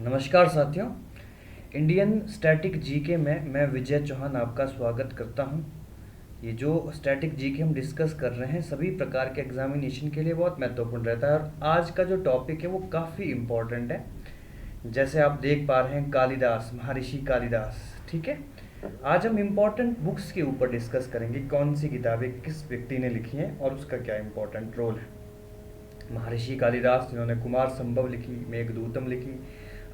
नमस्कार साथियों। Indian static GK में मैं विजय चौहान आपका स्वागत करता हूं। ये जो स्टैटिक जीके हम डिस्कस कर रहे हैं सभी प्रकार के एग्जामिनेशन के लिए बहुत महत्वपूर्ण रहता है और आज का जो टॉपिक है वो काफ़ी इम्पोर्टेंट है। जैसे आप देख पा रहे हैं कालिदास, महर्षि कालिदास। ठीक है, आज हम इम्पोर्टेंट बुक्स के ऊपर डिस्कस करेंगे, कौन सी किताबें किस व्यक्ति ने लिखी हैं और उसका क्या इम्पोर्टेंट रोल है। महर्षि कालिदास जिन्होंने कुमार संभव लिखी, मेघदूतम लिखी,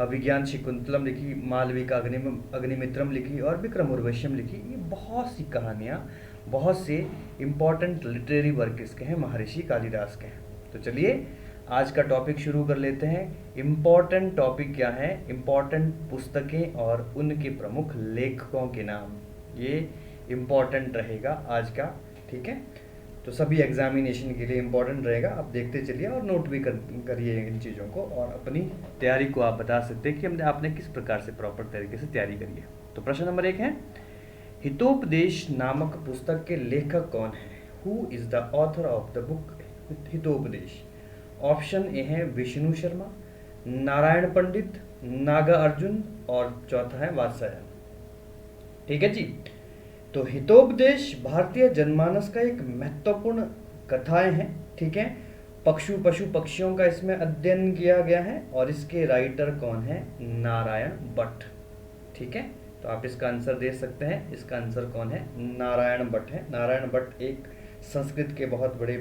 अभिज्ञान शकुंतलम लिखी, मालविका अग्निमित्रम लिखी और विक्रम उर्वश्यम लिखी। ये बहुत सी कहानियाँ, बहुत से इम्पॉर्टेंट लिटरेरी वर्क इसके हैं, महर्षि कालिदास के हैं। तो चलिए आज का टॉपिक शुरू कर लेते हैं। इम्पॉर्टेंट टॉपिक क्या है, इम्पॉर्टेंट पुस्तकें और उनके प्रमुख लेखकों के नाम, ये इम्पॉर्टेंट रहेगा आज का। ठीक है, तो सभी एग्जामिनेशन के लिए इम्पोर्टेंट रहेगा। आप देखते चलिए और नोट भी करिए इन चीज़ों को और अपनी तैयारी को आप बता सकते हैं कि हमने आपने किस प्रकार से प्रॉपर तरीके से तैयारी करी है। तो प्रश्न नंबर 1 है, हितोपदेश नामक पुस्तक के लेखक कौन है? Who is the author of the book Hitopadesha? Option A है विष्णु शर्मा, नारायण पंडित, नागा अर्जुन और चौथा है वात्स्यायन। ठीक है जी। तो हितोपदेश भारतीय जनमानस का एक महत्वपूर्ण कथाएं हैं। ठीक है, पशु पक्षियों का इसमें अध्ययन किया गया है और इसके राइटर कौन है? नारायण भट्ट। ठीक है, तो आप इसका आंसर दे सकते हैं। इसका आंसर कौन है? नारायण भट्ट है। नारायण भट्ट एक संस्कृत के बहुत बड़े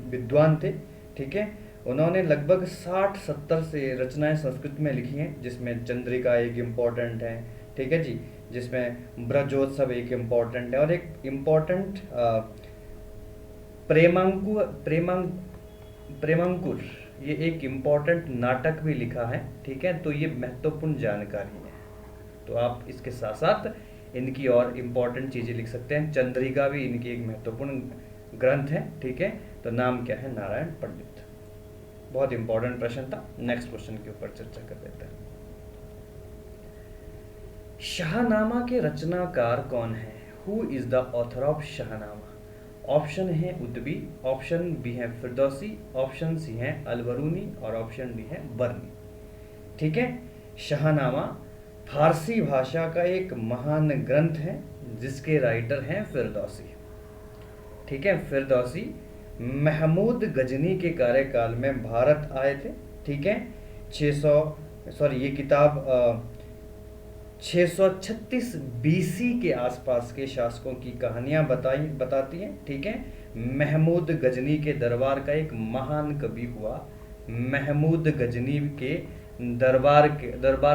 विद्वान थे। ठीक है, उन्होंने लगभग 60-70 से रचनाएं संस्कृत में लिखी हैं, जिसमें चंद्रिका एक इम्पॉर्टेंट है। ठीक है जी, जिसमें ब्रजोत्सव एक इम्पॉर्टेंट है और एक इम्पॉर्टेंट प्रेमांकुर ये एक इम्पॉर्टेंट नाटक भी लिखा है। ठीक है, तो ये महत्वपूर्ण जानकारी है। तो आप इसके साथ साथ इनकी और इम्पॉर्टेंट चीज़ें लिख सकते हैं। चंद्रिका भी इनकी एक महत्वपूर्ण ग्रंथ है। ठीक है, तो नाम क्या है? नारायण पंडित। बहुत इंपॉर्टेंट प्रश्न था। नेक्स्ट क्वेश्चन के ऊपर चर्चा कर लेते हैं। शाहनामा के रचनाकार कौन है? Who is the author of Shahnameh? Option है उद्बी, ऑप्शन बी है फिरदौसी, ऑप्शन सी है अलबरूनी और ऑप्शन डी है बर्नी। ठीक है, शाहनामा फारसी भाषा का एक महान ग्रंथ है जिसके राइटर हैं फिरदौसी। ठीक है, फिरदौसी महमूद गजनी के कार्यकाल में भारत आए थे। ठीक है, 600 ये किताब 636 बीसी के आसपास के शासकों की कहानियां बताती हैं। ठीक है, महमूद गजनी के दरबार का एक महान कवि हुआ। महमूद गजनी के दरबार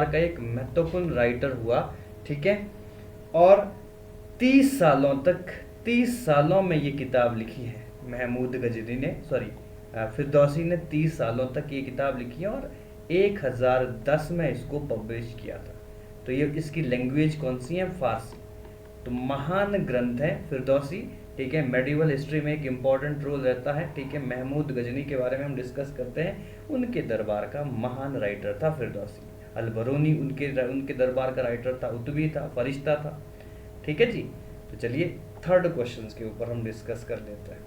का एक महत्वपूर्ण राइटर हुआ। ठीक है, और 30 सालों में ये किताब लिखी है। महमूद गजनी ने फिरदौसी ने 30 सालों तक ये किताब लिखी है और 1010 में इसको पब्लिश किया था। तो ये इसकी लैंग्वेज कौन सी है? फारसी। तो महान ग्रंथ है फिरदौसी। ठीक है, मेडिवल हिस्ट्री में एक इम्पॉर्टेंट रोल रहता है। ठीक है, महमूद गजनी के बारे में हम डिस्कस करते हैं। उनके दरबार का महान राइटर था फिरदौसी। अलबरूनी उनके दरबार का राइटर था, उतबी था, फरिश्ता था। ठीक है जी। तो चलिए थर्ड क्वेश्चन के ऊपर हम डिस्कस कर लेते हैं।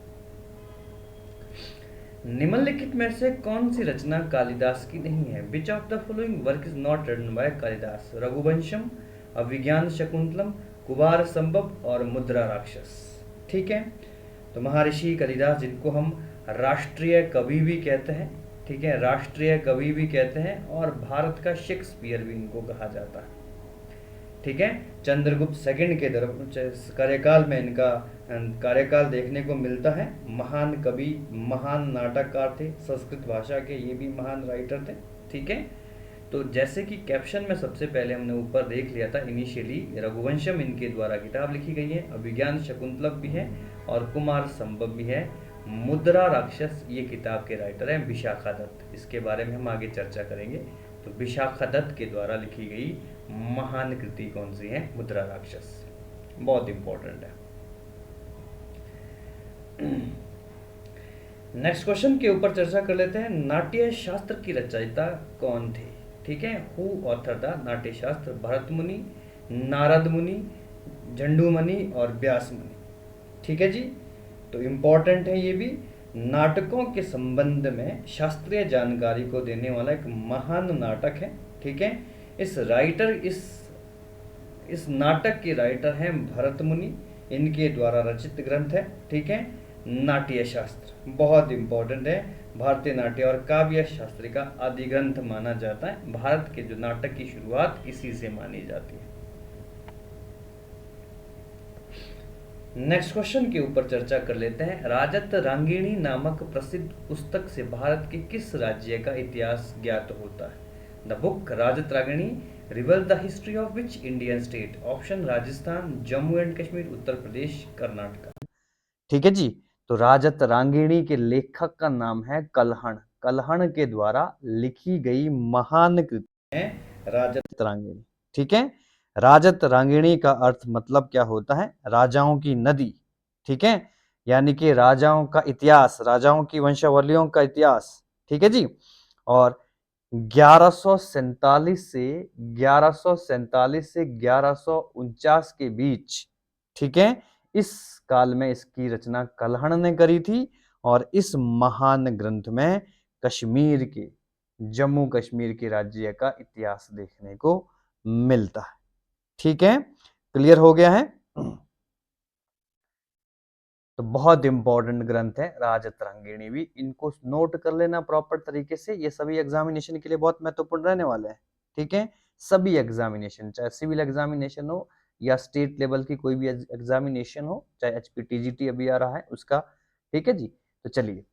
निम्नलिखित में से कौन सी रचना कालिदास की नहीं है? Which of the following work is not written by Kalidas? Raghuvansham, Abhijnana Shakuntalam, Kumar Sambhav और मुद्रा राक्षस। ठीक है, तो महर्षि कालिदास जिनको हम राष्ट्रीय कवि भी कहते हैं। ठीक है, राष्ट्रीय कवि भी कहते हैं और भारत का शेक्सपियर भी इनको कहा जाता है। ठीक है, चंद्रगुप्त सेकंड के कार्यकाल में इनका कार्यकाल देखने को मिलता है। महान कवि, महान नाटककार थे संस्कृत भाषा के, ये भी महान राइटर थे। ठीक है, तो जैसे कि कैप्शन में सबसे पहले हमने ऊपर देख लिया था, इनिशियली रघुवंशम इनके द्वारा किताब लिखी गई है, अभिज्ञान शकुंतलम भी है और कुमार संभव भी है। मुद्रा राक्षस ये किताब के राइटर हैं विशाखा दत्त। इसके बारे में हम आगे चर्चा करेंगे। तो विशाखा दत्त के द्वारा लिखी गई महान कृति कौन सी है? मुद्रा राक्षस। बहुत इंपॉर्टेंट है। नेक्स्ट क्वेश्चन के ऊपर चर्चा कर लेते हैं। नाट्य शास्त्र की रचयिता कौन थे? ठीक है, हु ऑथर द नाट्य शास्त्र? भरत मुनि, नारद मुनि, झंडू मुनि और व्यास मुनि। ठीक है जी, तो इम्पॉर्टेंट है ये भी। नाटकों के संबंध में शास्त्रीय जानकारी को देने वाला एक महान नाटक है। ठीक है, इस नाटक के राइटर हैं भरत मुनि। इनके द्वारा रचित ग्रंथ है। ठीक है, नाट्य शास्त्र बहुत इंपॉर्टेंट है। भारतीय नाट्य और काव्य शास्त्र का आदि ग्रंथ माना जाता है। भारत के जो नाटक की शुरुआत इसी से मानी जाती है। नेक्स्ट क्वेश्चन के ऊपर चर्चा कर लेते हैं। राजत रांगिणी नामक प्रसिद्ध पुस्तक से भारत के किस राज्य का इतिहास ज्ञात होता है? The book Rajatarangini reveal the history of which Indian state? Option Rajasthan, Jammu and Kashmir, Uttar Pradesh, Karnataka. ठीक है जी, तो राजत रांगिणी के लेखक का नाम है कल्हण। कल्हण के द्वारा लिखी गई महान कृति है राजत रांगिणी। ठीक है, राजत रांगिणी का अर्थ मतलब क्या होता है? राजाओं की नदी। ठीक है, यानी कि राजाओं का इतिहास, राजाओं की वंशावलियों का इतिहास। ठीक है जी, और 1147 से 1149 के बीच, ठीक है, इस काल में इसकी रचना कल्हण ने करी थी। और इस महान ग्रंथ में कश्मीर के, जम्मू कश्मीर के राज्य का इतिहास देखने को मिलता है। ठीक है, क्लियर हो गया है? तो बहुत इंपॉर्टेंट ग्रंथ है राजत रांगिणी भी, इनको नोट कर लेना प्रॉपर तरीके से। ये सभी एग्जामिनेशन के लिए बहुत महत्वपूर्ण रहने वाले हैं। ठीक है, सभी एग्जामिनेशन, चाहे सिविल एग्जामिनेशन हो या स्टेट लेवल की कोई भी एग्जामिनेशन हो, चाहे HPTGT अभी आ रहा है उसका। ठीक है जी, तो चलिए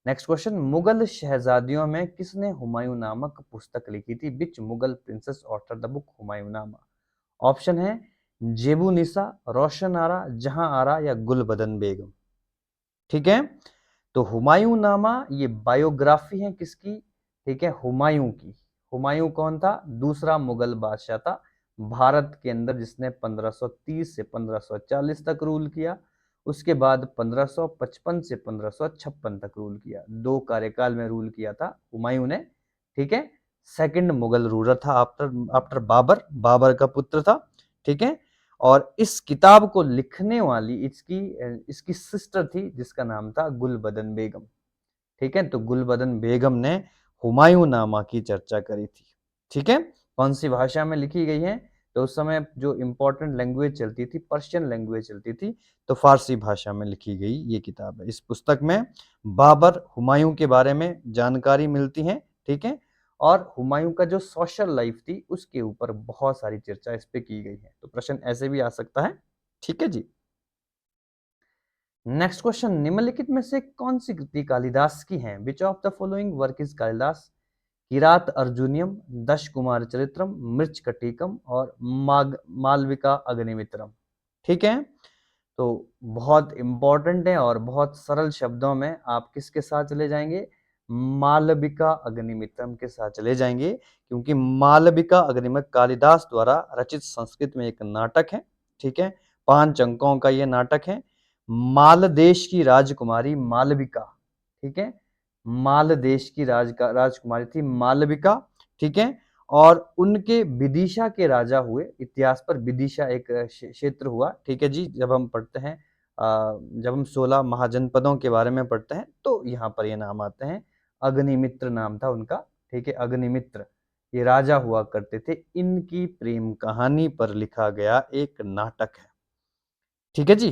नेक्स्ट क्वेश्चन। मुगल शहजादियों में किसने हुमायूं नामक पुस्तक लिखी थी? Which Mughal princess author the book Humayun Nama? Option है जेबू निसा, रोशन आरा, जहां आरा या गुलबदन बेगम। ठीक है, तो हुमायूं नामा ये बायोग्राफी है किसकी? ठीक है, हुमायूं की। हुमायूं कौन था? दूसरा मुगल बादशाह था भारत के अंदर, जिसने 1530 से 1540 तक रूल किया। उसके बाद 1555 से 1556 तक रूल किया। 2 कार्यकाल में रूल किया था हुमायूं ने। ठीक है, सेकंड मुगल रूलर था आफ्टर आफ्टर बाबर, बाबर का पुत्र था। ठीक है, और इस किताब को लिखने वाली इसकी इसकी सिस्टर थी, जिसका नाम था गुलबदन बेगम। ठीक है, तो गुलबदन बेगम ने हुमायूं नामा की चर्चा करी थी। ठीक है, कौन सी भाषा में लिखी गई है? तो उस समय जो इंपॉर्टेंट लैंग्वेज चलती थी, पर्शियन लैंग्वेज चलती थी, तो फारसी भाषा में लिखी गई ये किताब है। इस पुस्तक में बाबर, हुमायूं के बारे में जानकारी मिलती है। ठीक है, और हुमायूं का जो सोशल लाइफ थी उसके ऊपर बहुत सारी चर्चा इस पे की गई है। तो प्रश्न ऐसे भी आ सकता है। ठीक है जी, नेक्स्ट क्वेश्चन। निम्नलिखित में से कौन सी कृति कालिदास की है? Which of the following work is Kalidas? Kirat अर्जुनियम, दश कुमार चरित्रम, मृच्छकटिकम और मालविका अग्निमित्रम। ठीक है, तो बहुत इंपॉर्टेंट है और बहुत सरल शब्दों में आप किसके साथ चले जाएंगे? मालविका अग्निमित्रम के साथ चले जाएंगे, क्योंकि मालविका अग्निमित्र कालिदास द्वारा रचित संस्कृत में एक नाटक है। ठीक है, 5 अंकों का ये नाटक है। माल देश की राजकुमारी मालविका, ठीक है, माल देश की राजकुमारी थी मालविका। ठीक है, और उनके विदिशा के राजा हुए। इतिहास पर विदिशा एक क्षेत्र हुआ। ठीक है जी, जब हम पढ़ते हैं जब हम 16 महाजनपदों के बारे में पढ़ते हैं तो यहाँ पर ये नाम आते हैं। अग्निमित्र नाम था उनका। ठीक है, अग्निमित्र ये राजा हुआ करते थे। इनकी प्रेम कहानी पर लिखा गया एक नाटक है। ठीक है जी,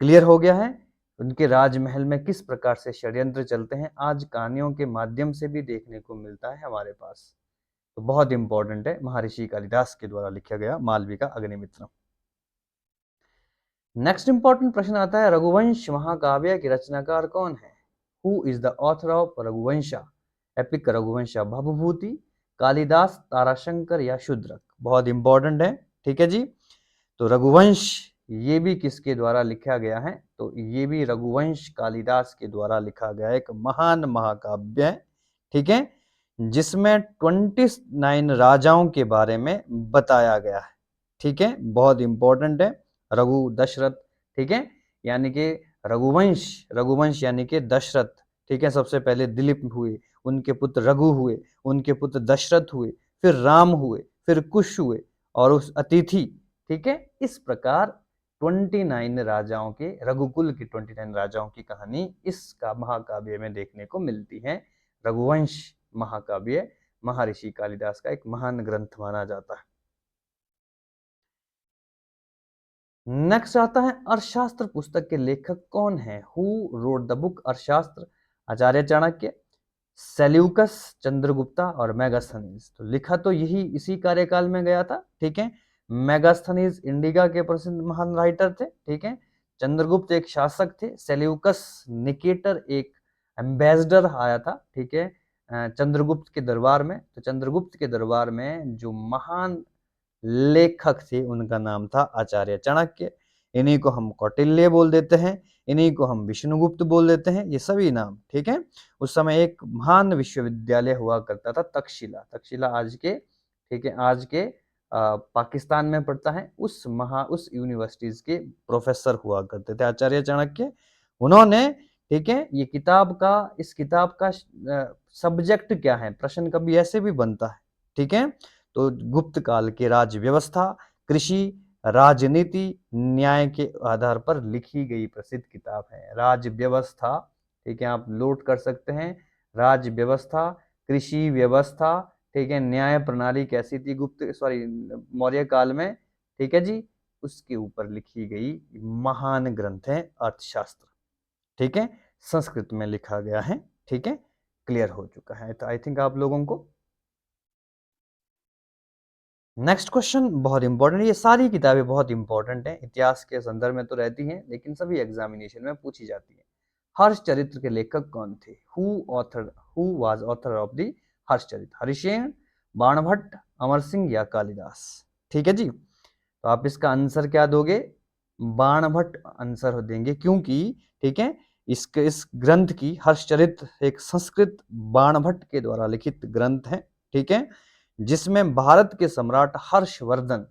क्लियर हो गया है? उनके राजमहल में किस प्रकार से षड्यंत्र चलते हैं आज कहानियों के माध्यम से भी देखने को मिलता है हमारे पास। तो बहुत इंपॉर्टेंट है, महर्षि कालिदास के द्वारा लिखा गया मालविका अग्निमित्र। नेक्स्ट इंपॉर्टेंट प्रश्न आता है, रघुवंश महाकाव्य के रचनाकार कौन है? Who is the author of Raghuvansha? Epic Raghuvansha Bhavabhuti, Kalidas, Tarashankar या शूद्रक? बहुत इंपॉर्टेंट है। ठीक है जी, तो रघुवंश ये भी किसके द्वारा लिखा गया है? तो ये भी रघुवंश कालिदास के द्वारा लिखा गया एक महान महाकाव्य है। ठीक है, जिसमें 29 राजाओं के बारे में बताया गया है। ठीक है, बहुत इंपॉर्टेंट है। रघु दशरथ, ठीक है, यानी कि रघुवंश, रघुवंश यानी कि दशरथ। ठीक है, सबसे पहले दिलीप हुए, उनके पुत्र रघु हुए, उनके पुत्र दशरथ हुए, फिर राम हुए, फिर कुश हुए और उस अतिथि। ठीक है, इस प्रकार 29 राजाओं के, रघुकुल के 29 राजाओं की कहानी इसका महाकाव्य में देखने को मिलती है। रघुवंश महाकाव्य महर्षि कालिदास का एक महान ग्रंथ माना जाता है। नेक्स्ट आता है अर्थशास्त्र पुस्तक के लेखक कौन है? हु रोड द बुक अर्थशास्त्र? आचार्य चाणक्य, सेल्यूकस, चंद्रगुप्ता और मेगास्थनीज। तो लिखा तो यही इसी कार्यकाल में गया था, ठीक है। मेगास्थनीज इंडिका के प्रसिद्ध महान राइटर थे, ठीक है। चंद्रगुप्त एक शासक थे, सेल्यूकस निकेटर एक एम्बेसडर आया था, ठीक है, चंद्रगुप्त के दरबार में। तो चंद्रगुप्त के दरबार में जो महान लेखक थे उनका नाम था आचार्य चाणक्य। इन्हीं को हम कौटिल्य बोल देते हैं, इन्हीं को हम विष्णुगुप्त बोल देते हैं, ये सभी नाम, ठीक है। उस समय एक महान विश्वविद्यालय हुआ करता था तक्षशिला। तक्षशिला आज के, ठीक है, आज के पाकिस्तान में पड़ता है। उस यूनिवर्सिटीज के प्रोफेसर हुआ करते थे आचार्य चाणक्य। उन्होंने, ठीक है, ये इस किताब का सब्जेक्ट क्या है, प्रश्न कभी ऐसे भी बनता है, ठीक है। तो गुप्त काल की राज्य व्यवस्था, कृषि, राजनीति, न्याय के आधार पर लिखी गई प्रसिद्ध किताब है राज्य व्यवस्था, ठीक है, आप नोट कर सकते हैं। राज्य व्यवस्था, कृषि व्यवस्था, ठीक है, न्याय प्रणाली कैसी थी मौर्य काल में, ठीक है जी, उसके ऊपर लिखी गई महान ग्रंथ है अर्थशास्त्र, ठीक है। संस्कृत में लिखा गया है, ठीक है, क्लियर हो चुका है तो आई थिंक आप लोगों को। नेक्स्ट क्वेश्चन बहुत इंपॉर्टेंट, ये सारी किताबें बहुत इंपॉर्टेंट हैं, इतिहास के संदर्भ में तो रहती हैं लेकिन सभी एग्जामिनेशन में पूछी जाती है। हर्षचरित्र के लेखक कौन थे? Who was author of the Harshacharitra? Harishena, Banabhatta, Amar Singh या कालिदास? ठीक है जी, तो आप इसका आंसर क्या दोगे? बाणभट्ट आंसर देंगे, क्योंकि, ठीक है, इस ग्रंथ की हर्षचरित्र एक संस्कृत बाणभट्ट के द्वारा लिखित ग्रंथ है, ठीक है, जिसमें भारत के सम्राट हर्षवर्धन,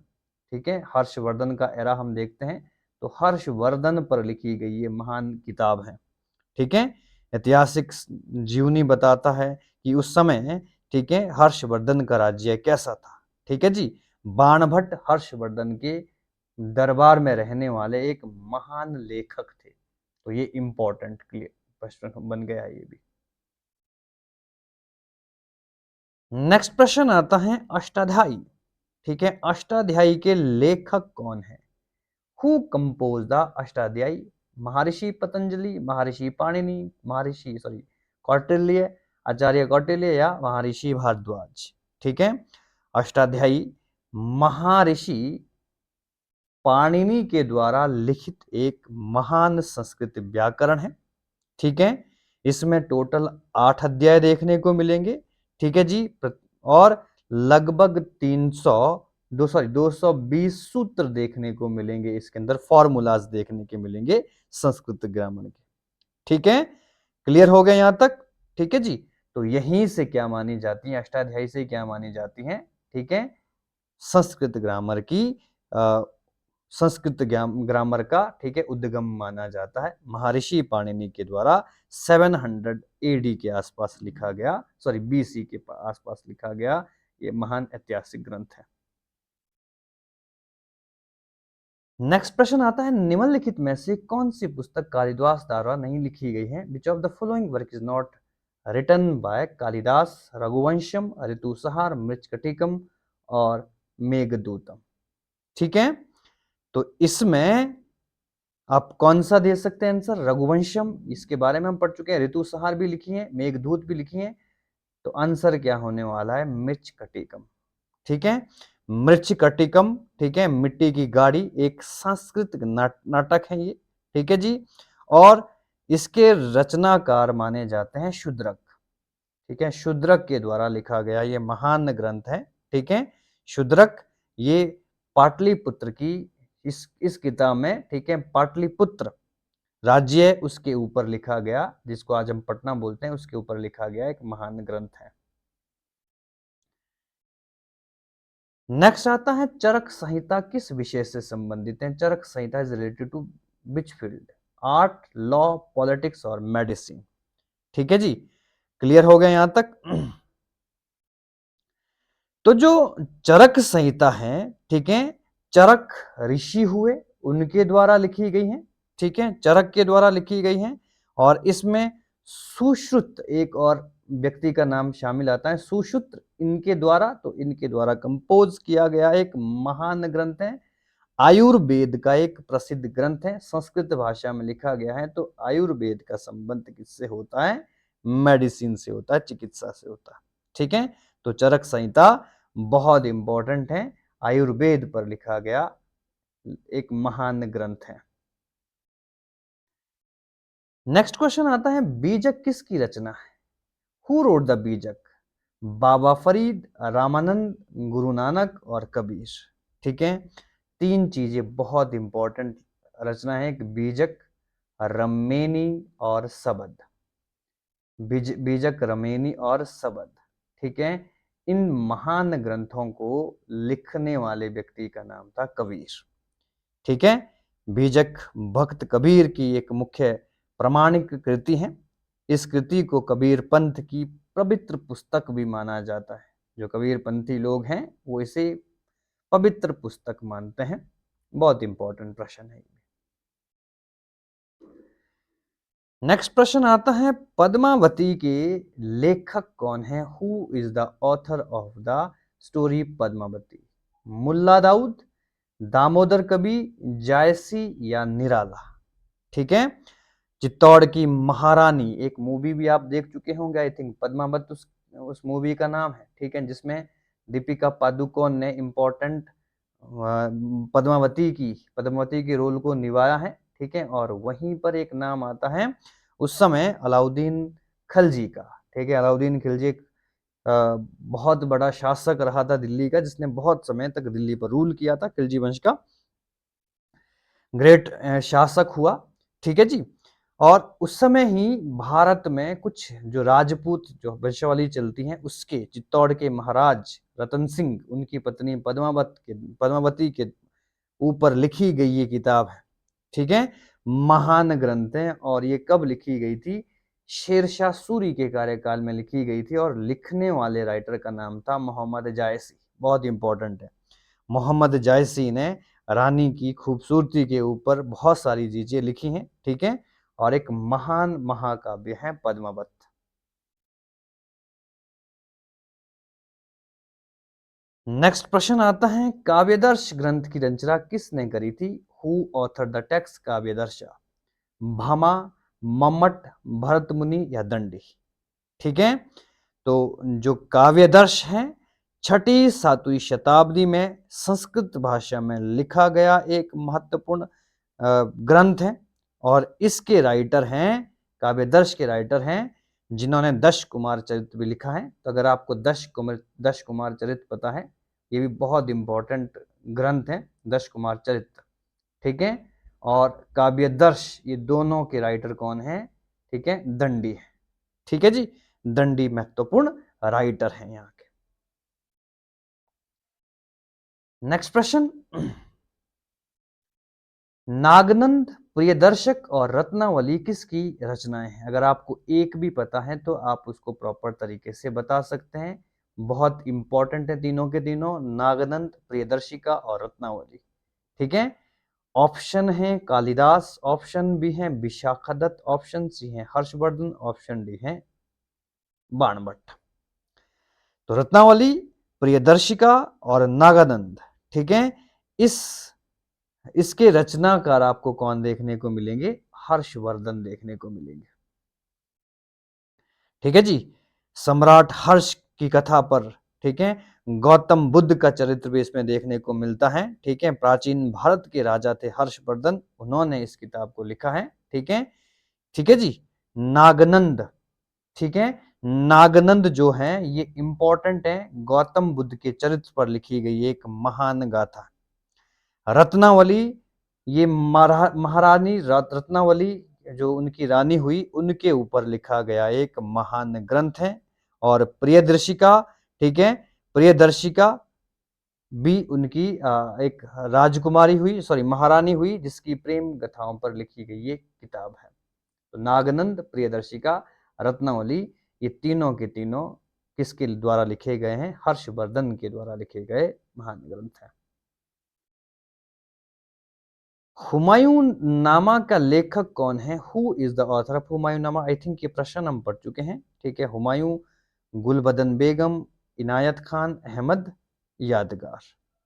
ठीक है, हर्षवर्धन का एरा हम देखते हैं तो हर्षवर्धन पर लिखी गई ये महान किताब है, ठीक है। ऐतिहासिक जीवनी बताता है कि उस समय, ठीक है, हर्षवर्धन का राज्य कैसा था, ठीक है जी। बाणभट्ट हर्षवर्धन के दरबार में रहने वाले एक महान लेखक थे, तो ये इंपॉर्टेंट क्लियर प्रश्न बन गया ये भी। नेक्स्ट प्रश्न आता है अष्टाध्यायी, ठीक है, अष्टाध्यायी के लेखक कौन है? Who compose the Ashtadhyayi? महर्षि पतंजलि, महर्षि पाणिनि, कौटिल्य, आचार्य कौटिल्य या महर्षि भारद्वाज? ठीक है, अष्टाध्यायी महर्षि पाणिनि के द्वारा लिखित एक महान संस्कृत व्याकरण है, ठीक है। इसमें टोटल 8 अध्याय देखने को मिलेंगे, ठीक है जी, और लगभग 220 सूत्र देखने को मिलेंगे, इसके अंदर फॉर्मूलाज देखने के मिलेंगे संस्कृत ग्रामर के, ठीक है। क्लियर हो गया यहां तक? ठीक है जी, तो यहीं से क्या मानी जाती है, अष्टाध्यायी से क्या मानी जाती है, ठीक है, संस्कृत ग्रामर की संस्कृत ग्रामर का, ठीक है, उद्गम माना जाता है। महर्षि पाणिनि के द्वारा 700 एडी के आसपास लिखा गया, बीसी के आसपास लिखा गया ये महान ऐतिहासिक ग्रंथ है। नेक्स्ट प्रश्न आता है निम्नलिखित में से कौन सी पुस्तक कालिदास द्वारा नहीं लिखी गई है? Which of the following work is not written by Kalidas? Raghuvamsham, Ritusamhara, Mrichchhakatikam और मेघदूतम? ठीक है, तो इसमें आप कौन सा दे सकते हैं आंसर? रघुवंशम, इसके बारे में हम पढ़ चुके हैं, ऋतुसंहार भी लिखी है, मेघदूत भी लिखी है, तो आंसर क्या होने वाला है? मृच्छकटिकम, ठीक है। मृच्छकटिकम, ठीक है, मिट्टी की गाड़ी, एक सांस्कृतिक नाटक है ये, ठीक है जी, और इसके रचनाकार माने जाते हैं शूद्रक, ठीक है, शूद्रक के द्वारा लिखा गया ये महान ग्रंथ है, ठीक है, शूद्रक। ये पाटलिपुत्र की इस किताब में, ठीक है, पाटलिपुत्र राज्य उसके ऊपर लिखा गया, जिसको आज हम पटना बोलते हैं, उसके ऊपर लिखा गया एक महान ग्रंथ है। नेक्स्ट आता है चरक संहिता किस विषय से संबंधित है? Charaka Samhita is related to which field? Art, law, politics और मेडिसिन? ठीक है जी, क्लियर हो गया यहां तक? तो जो चरक संहिता है, ठीक है, चरक ऋषि हुए, उनके द्वारा लिखी गई हैं, ठीक है, चरक के द्वारा लिखी गई हैं। और इसमें सुश्रुत एक और व्यक्ति का नाम शामिल आता है, सुश्रुत इनके द्वारा, तो इनके द्वारा कंपोज किया गया एक महान ग्रंथ है। आयुर्वेद का एक प्रसिद्ध ग्रंथ है, संस्कृत भाषा में लिखा गया है। तो आयुर्वेद का संबंध किससे होता है? मेडिसिन से होता है, चिकित्सा से होता है, ठीक है। तो चरक संहिता बहुत इंपॉर्टेंट है, आयुर्वेद पर लिखा गया एक महान ग्रंथ है। नेक्स्ट क्वेश्चन आता है, बीजक किसकी रचना है? हु रोट द बीजक? बाबा फरीद, रामानंद, गुरु नानक और कबीर, ठीक है। तीन चीजें बहुत इंपॉर्टेंट रचना है, बीजक, रमेनी और सबद। बीजक, रमेनी और सबद, ठीक है। इन महान ग्रंथों को लिखने वाले व्यक्ति का नाम था कबीर, ठीक है। बीजक भक्त कबीर की एक मुख्य प्रामाणिक कृति है। इस कृति को कबीर पंथ की पवित्र पुस्तक भी माना जाता है। जो कबीर पंथी लोग हैं वो इसे पवित्र पुस्तक मानते हैं। बहुत इंपॉर्टेंट प्रश्न है। नेक्स्ट प्रश्न आता है, पद्मावती के लेखक कौन है? Who is the author of the story Padmavati? Mulla Daud, Damodar कवि, जायसी या निराला, ठीक है। चित्तौड़ की महारानी एक मूवी भी आप देख चुके होंगे, आई थिंक पद्मावत उस मूवी का नाम है, ठीक है, जिसमें दीपिका पादुकोण ने इम्पोर्टेंट पद्मावती की रोल को निभाया है, ठीक है। और वहीं पर एक नाम आता है उस समय अलाउद्दीन खिलजी का, ठीक है। अलाउद्दीन खिलजी एक बहुत बड़ा शासक रहा था दिल्ली का, जिसने बहुत समय तक दिल्ली पर रूल किया था, खिलजी वंश का ग्रेट शासक हुआ, ठीक है जी। और उस समय ही भारत में कुछ जो राजपूत जो वंशावली चलती हैं, उसके चित्तौड़ के महाराज रतन सिंह, उनकी पत्नी पद्मावती के ऊपर लिखी गई ये किताब है, ठीक है। महान ग्रंथ है। और ये कब लिखी गई थी? शेरशाह सूरी के कार्यकाल में लिखी गई थी। और लिखने वाले राइटर का नाम था मोहम्मद जायसी। बहुत इंपॉर्टेंट है। मोहम्मद जायसी ने रानी की खूबसूरती के ऊपर बहुत सारी चीजें लिखी हैं, ठीक है। और एक महान महाकाव्य है पद्मावत। नेक्स्ट प्रश्न आता है, काव्यदर्श ग्रंथ की रचना किसने करी थी? Who author the text Kavyadarsha? Bhama, Mammata, Bharat मुनि या दंडी, ठीक है। तो जो काव्यदर्श है, 6वीं-7वीं शताब्दी में संस्कृत भाषा में लिखा गया एक महत्वपूर्ण ग्रंथ है। और इसके राइटर हैं, काव्यदर्श के राइटर हैं जिन्होंने दश कुमार चरित्र भी लिखा है। तो अगर आपको दश कुमार चरित्र पता है, ये भी बहुत इंपॉर्टेंट ग्रंथ है, दश कुमार चरित्र, ठीक है। और काव्यदर्श, ये दोनों के राइटर कौन है? ठीक है, दंडी है, ठीक है जी। दंडी महत्वपूर्ण राइटर हैं यहाँ के। नेक्स्ट प्रश्न, नागनंद, प्रियदर्शक और रत्नावली किसकी रचनाएं हैं? अगर आपको एक भी पता है तो आप उसको प्रॉपर तरीके से बता सकते हैं। बहुत इंपॉर्टेंट है तीनों के तीनों, नागनंद, प्रियदर्शिका और रत्नावली, ठीक है। ऑप्शन है कालिदास, ऑप्शन बी है विशाखादत्त, ऑप्शन सी है हर्षवर्धन, ऑप्शन डी है बाणभट्ट। तो रत्नावली, प्रियदर्शिका और नागानंद, ठीक है। इसके रचनाकार आपको कौन देखने को मिलेंगे? हर्षवर्धन देखने को मिलेंगे, ठीक है जी। सम्राट हर्ष की कथा पर, ठीक है, गौतम बुद्ध का चरित्र भी इसमें देखने को मिलता है, ठीक है। प्राचीन भारत के राजा थे हर्षवर्धन, उन्होंने इस किताब को लिखा है, ठीक है, ठीक है जी। नागनंद, ठीक है, नागनंद जो है ये इंपॉर्टेंट है, गौतम बुद्ध के चरित्र पर लिखी गई एक महान गाथा। रत्नावली, ये महारानी रत्नावली जो उनकी रानी हुई, उनके ऊपर लिखा गया एक महान ग्रंथ है। और प्रियदर्शिका, ठीक है, प्रियदर्शिका भी उनकी एक राजकुमारी हुई, सॉरी महारानी हुई, जिसकी प्रेम गाथाओं पर लिखी गई ये किताब है। तो नागनंद, प्रियदर्शिका, रत्नावली, ये तीनों के तीनों किसके द्वारा लिखे गए हैं? हर्षवर्धन के द्वारा लिखे गए महान ग्रंथ हैं। हुमायूं नामा का लेखक कौन है? Who is the author of Humayun Nama? I think ये प्रश्न हम पढ़ चुके हैं। ठीक है, हुमायूं, गुलबदन बेगम, इनायत खान, अहमद यादगार।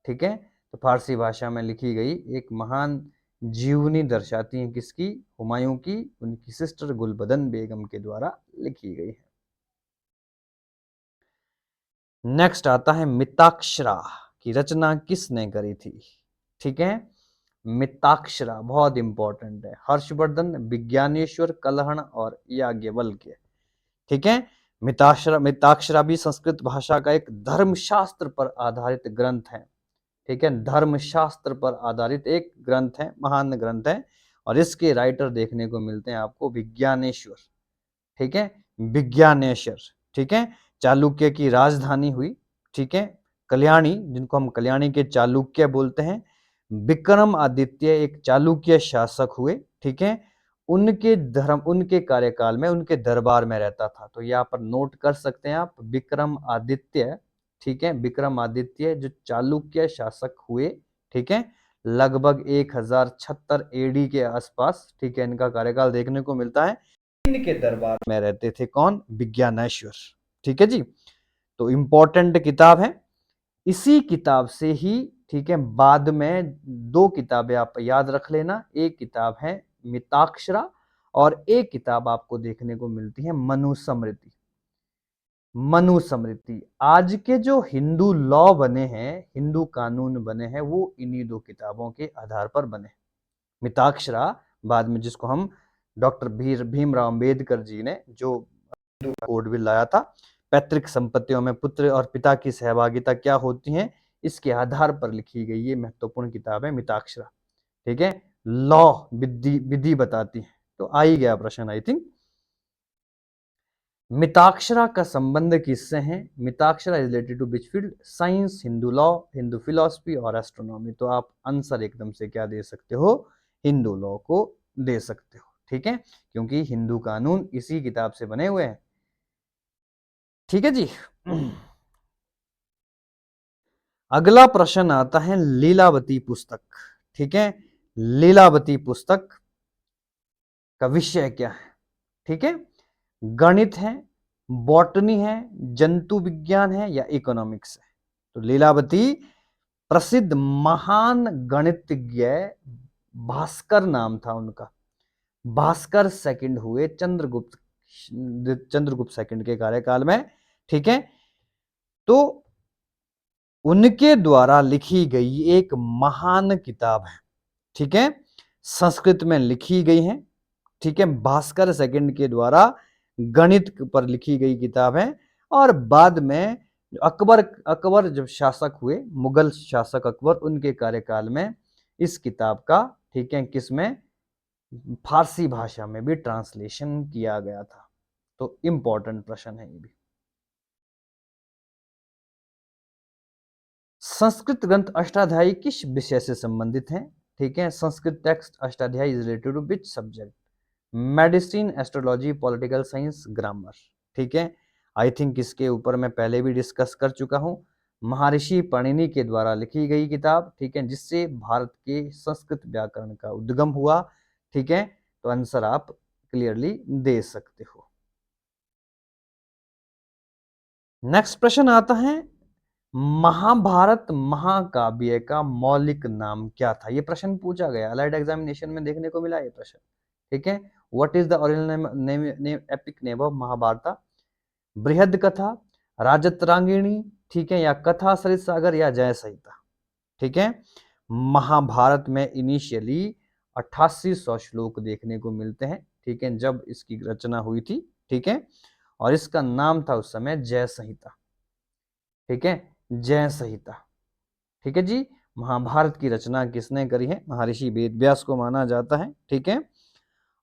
ठीक है, तो फारसी भाषा में लिखी गई एक महान जीवनी दर्शाती है किसकी? हुमायूं की, उनकी सिस्टर गुलबदन बेगम के द्वारा लिखी गई है। नेक्स्ट आता है मिताक्षरा की रचना किसने करी थी? ठीक है, मिताक्षरा बहुत इंपॉर्टेंट है। हर्षवर्धन, विज्ञानेश्वर, कलहण और याज्ञवल्क्य। ठीक है, मिताक्षरा भी संस्कृत भाषा का एक धर्मशास्त्र पर आधारित ग्रंथ है। ठीक है, धर्मशास्त्र पर आधारित एक ग्रंथ है, महान ग्रंथ है, और इसके राइटर देखने को मिलते हैं आपको विज्ञानेश्वर। ठीक है, विज्ञानेश्वर। ठीक है, चालुक्य की राजधानी हुई। ठीक है, कल्याणी, जिनको हम कल्याणी के चालुक्य बोलते हैं। विक्रमादित्य एक चालुक्य शासक हुए। ठीक है, उनके कार्यकाल में उनके दरबार में रहता था, तो यहाँ पर नोट कर सकते हैं आप विक्रमादित्य। ठीक है, विक्रमादित्य जो चालुक्य शासक हुए। ठीक है, लगभग 1076 एडी के आसपास। ठीक है, इनका कार्यकाल देखने को मिलता है। इनके दरबार में रहते थे कौन? विज्ञानेश्वर। ठीक है जी, तो इंपॉर्टेंट किताब है। इसी किताब से ही, ठीक है, बाद में दो किताबें आप याद रख लेना। एक किताब है मिताक्षरा और एक किताब आपको देखने को मिलती है मनुस्मृति। मनुस्मृति, आज के जो हिंदू लॉ बने हैं, हिंदू कानून बने हैं, वो इन्हीं दो किताबों के आधार पर बने। मिताक्षरा बाद में जिसको हम डॉक्टर भीमराव अंबेडकर जी ने जो हिंदू कोड बिल लाया था, पैतृक संपत्तियों में पुत्र और पिता की सहभागिता क्या होती है, इसके आधार पर लिखी गई ये महत्वपूर्ण किताब है मिताक्षरा। ठीक है, लॉ विधि बताती है। तो आ ही गया प्रश्न आई थिंक। मिताक्षरा का संबंध किससे है? Mitakshara is related to which field? Science, Hindu law, Hindu philosophy और एस्ट्रोनॉमी। तो आप आंसर एकदम से क्या दे सकते हो? हिंदू लॉ को दे सकते हो। ठीक है, क्योंकि हिंदू कानून इसी किताब से बने हुए हैं। ठीक है जी। अगला प्रश्न आता है लीलावती पुस्तक। ठीक है, लीलावती पुस्तक का विषय क्या है? ठीक है, गणित है, बॉटनी है, जंतु विज्ञान है या इकोनॉमिक्स है? तो लीलावती प्रसिद्ध महान गणितज्ञ भास्कर नाम था उनका। भास्कर सेकंड हुए चंद्रगुप्त सेकंड के कार्यकाल में। ठीक है, तो उनके द्वारा लिखी गई एक महान किताब है। ठीक है, संस्कृत में लिखी गई है। ठीक है, भास्कर सेकंड के द्वारा गणित पर लिखी गई किताब है। और बाद में अकबर जब शासक हुए, मुगल शासक अकबर, उनके कार्यकाल में इस किताब का, ठीक है, किसमें, फारसी भाषा में भी ट्रांसलेशन किया गया था। तो इंपॉर्टेंट प्रश्न है ये भी। संस्कृत ग्रंथ अष्टाध्यायी किस विषय से संबंधित है? ठीक है, Sanskrit text Ashtadhyayi is related to which subject? Medicine, astrology, political science, grammar. ठीक है, आई थिंक इसके ऊपर मैं पहले भी डिस्कस कर चुका हूं। महर्षि पणिनि के द्वारा लिखी गई किताब। ठीक है, जिससे भारत के संस्कृत व्याकरण का उद्गम हुआ। ठीक है, तो आंसर आप क्लियरली दे सकते हो। नेक्स्ट प्रश्न आता है महाभारत महाकाव्य का मौलिक नाम क्या था? ये प्रश्न पूछा गया, अलाइड एग्जामिनेशन में देखने को मिला ये प्रश्न। ठीक है, what is the original name epic name of Mahabharata? Brihad Katha, राजतरांगिणी, ठीक है, या कथा सरित सागर या जय संहिता? ठीक है, महाभारत में इनिशियली 8800 श्लोक देखने को मिलते हैं। ठीक है, जब इसकी रचना हुई थी। ठीक है, और इसका नाम था उस समय जय संहिता। ठीक है, जय संहिता। ठीक है जी, महाभारत की रचना किसने करी है? महर्षि वेदव्यास को माना जाता है। ठीक है,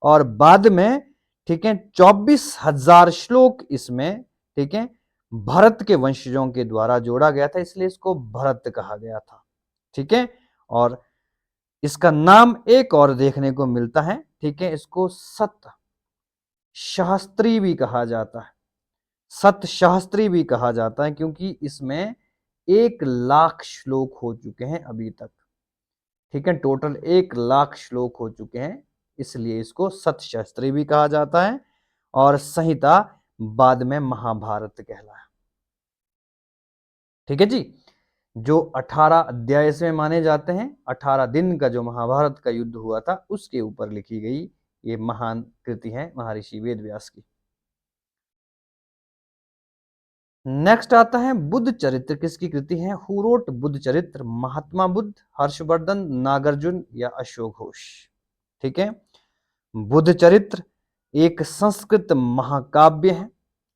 और बाद में, ठीक है, 24,000 श्लोक इसमें, ठीक है, भरत के वंशजों के द्वारा जोड़ा गया था, इसलिए इसको भरत कहा गया था। ठीक है, और इसका नाम एक और देखने को मिलता है। ठीक है, इसको सत शास्त्री भी कहा जाता है। सत शास्त्री भी कहा जाता है, क्योंकि इसमें 1 लाख श्लोक हो चुके हैं अभी तक। ठीक है, टोटल 1 लाख श्लोक हो चुके हैं, इसलिए इसको सतशस्त्री भी कहा जाता है और संहिता बाद में महाभारत कहलाया। ठीक है जी। जो 18 अध्याय इसमें माने जाते हैं, 18 दिन का जो महाभारत का युद्ध हुआ था उसके ऊपर लिखी गई ये महान कृति है महर्षि वेदव्यास की। नेक्स्ट आता है बुद्ध चरित्र, किसकी कृति है? हु रोट बुद्ध चरित्र? महात्मा बुद्ध, हर्षवर्धन, नागार्जुन या अशोक घोष? ठीक है, बुद्ध चरित्र एक संस्कृत महाकाव्य है।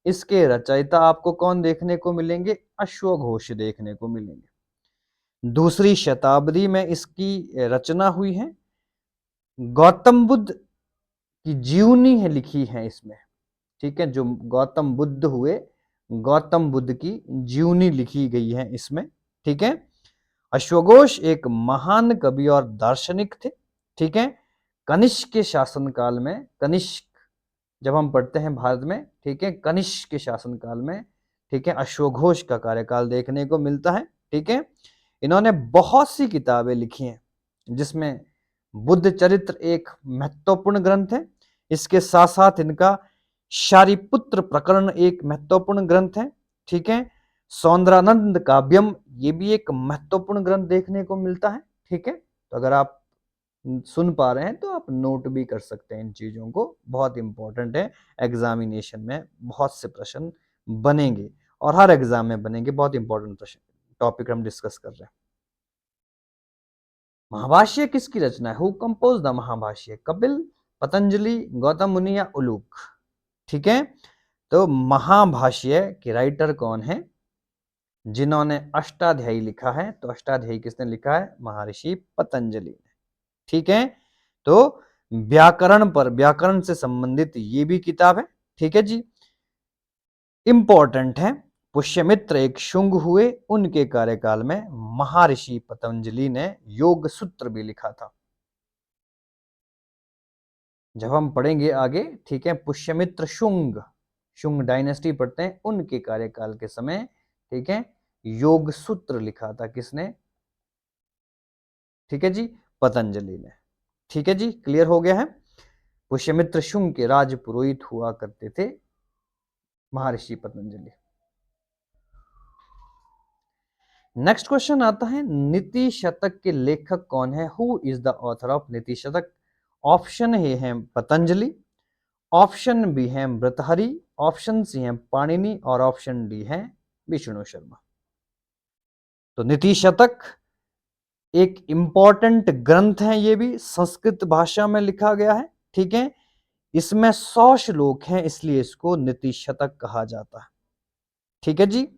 इसके रचयिता आपको कौन देखने को मिलेंगे? अश्वघोष घोष देखने को मिलेंगे। दूसरी शताब्दी में इसकी रचना हुई है। गौतम बुद्ध की जीवनी है लिखी है इसमें। ठीक है, जो गौतम बुद्ध हुए, गौतम बुद्ध की जीवनी लिखी गई है इसमें। ठीक है, अश्वघोष एक महान कवि और दार्शनिक थे। ठीक है, कनिष्क के शासनकाल में, कनिष्क जब हम पढ़ते हैं भारत में, ठीक है, कनिष्क के शासनकाल में, ठीक है, अश्वघोष का कार्यकाल देखने को मिलता है। ठीक है, इन्होंने बहुत सी किताबें लिखी हैं जिसमें बुद्ध चरित्र एक महत्वपूर्ण ग्रंथ है। इसके साथ साथ इनका शारिपुत्र प्रकरण एक महत्वपूर्ण ग्रंथ है। ठीक है, सौंदरानंद काव्यम ये भी एक महत्वपूर्ण ग्रंथ देखने को मिलता है। ठीक है, तो अगर आप सुन पा रहे हैं तो आप नोट भी कर सकते हैं इन चीजों को, बहुत इंपॉर्टेंट है। एग्जामिनेशन में बहुत से प्रश्न बनेंगे और हर एग्जाम में बनेंगे, बहुत इंपॉर्टेंट प्रश्न टॉपिक हम डिस्कस कर रहे हैं। महाभाष्य किसकी रचना है? Who compose the Mahabhashya? Kapil, Patanjali, Gautam मुनि या उलूक? ठीक है, तो महाभाष्य के राइटर कौन है? जिन्होंने अष्टाध्यायी लिखा है, तो अष्टाध्यायी किसने लिखा है? महर्षि पतंजलि ने। ठीक है, तो व्याकरण पर, व्याकरण से संबंधित ये भी किताब है। ठीक है जी, इंपॉर्टेंट है। पुष्यमित्र एक शुंग हुए, उनके कार्यकाल में महर्षि पतंजलि ने योग सूत्र भी लिखा था। जब हम पढ़ेंगे आगे, ठीक है, पुष्यमित्र शुंग, शुंग डायनेस्टी पढ़ते हैं, उनके कार्यकाल के समय, ठीक है, योग सूत्र लिखा था किसने? ठीक है जी, पतंजलि ने। ठीक है जी, क्लियर हो गया है। पुष्यमित्र शुंग के राज पुरोहित हुआ करते थे महर्षि पतंजलि। नेक्स्ट क्वेश्चन आता है नीति शतक के लेखक कौन है? Who is the author of नीति शतक? ऑप्शन ए है पतंजलि, ऑप्शन बी है भर्तृहरि, ऑप्शन सी है पाणिनि और ऑप्शन डी है विष्णु शर्मा। तो नीति शतक एक इंपॉर्टेंट ग्रंथ है, ये भी संस्कृत भाषा में लिखा गया है। ठीक है, इसमें 100 श्लोक हैं, इसलिए इसको नीति शतक कहा जाता है। ठीक है जी,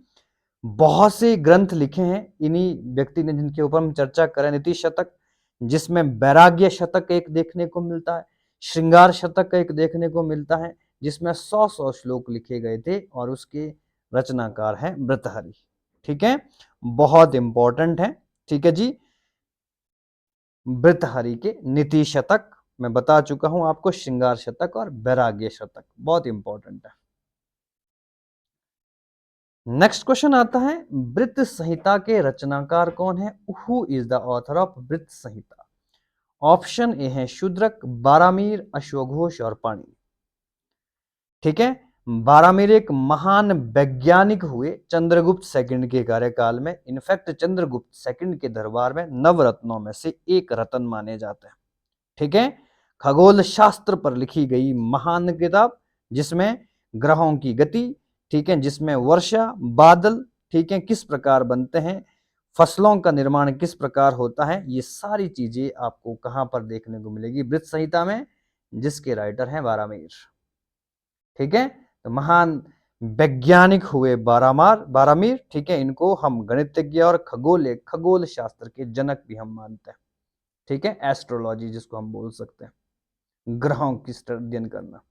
बहुत से ग्रंथ लिखे हैं इन्हीं व्यक्ति ने जिनके ऊपर हम चर्चा करें। नीति शतक, जिसमें वैराग्य शतक एक देखने को मिलता है, श्रृंगार शतक एक देखने को मिलता है, जिसमें 100 श्लोक लिखे गए थे और उसके रचनाकार है भर्तृहरि। ठीक है, बहुत इंपॉर्टेंट है। ठीक है जी, भर्तृहरि के नीति शतक मैं बता चुका हूं आपको, श्रृंगार शतक और वैराग्य शतक बहुत इंपॉर्टेंट है। नेक्स्ट क्वेश्चन आता है वृत्त संहिता के रचनाकार कौन है? Who is the author of वृत्त संहिता? ऑप्शन ए है शूद्रक, बारामीर, अश्वघोष और पाणिनि। ठीक है, बारामीर एक महान वैज्ञानिक हुए चंद्रगुप्त सेकंड के कार्यकाल में। इनफैक्ट चंद्रगुप्त सेकंड के दरबार में नवरत्नों में से एक रत्न माने जाते हैं। ठीक है, खगोल शास्त्र पर लिखी गई महान किताब, जिसमें ग्रहों की गति, ठीक है, जिसमें वर्षा, बादल, ठीक है, किस प्रकार बनते हैं, फसलों का निर्माण किस प्रकार होता है, ये सारी चीजें आपको कहां पर देखने को मिलेगी? वृत्त संहिता में, जिसके राइटर हैं बारामीर। ठीक है, तो महान वैज्ञानिक हुए बारामीर। ठीक है, इनको हम गणितज्ञ और खगोल शास्त्र के जनक भी हम मानते हैं। ठीक है, एस्ट्रोलॉजी जिसको हम बोल सकते हैं, ग्रहों की अध्ययन करना।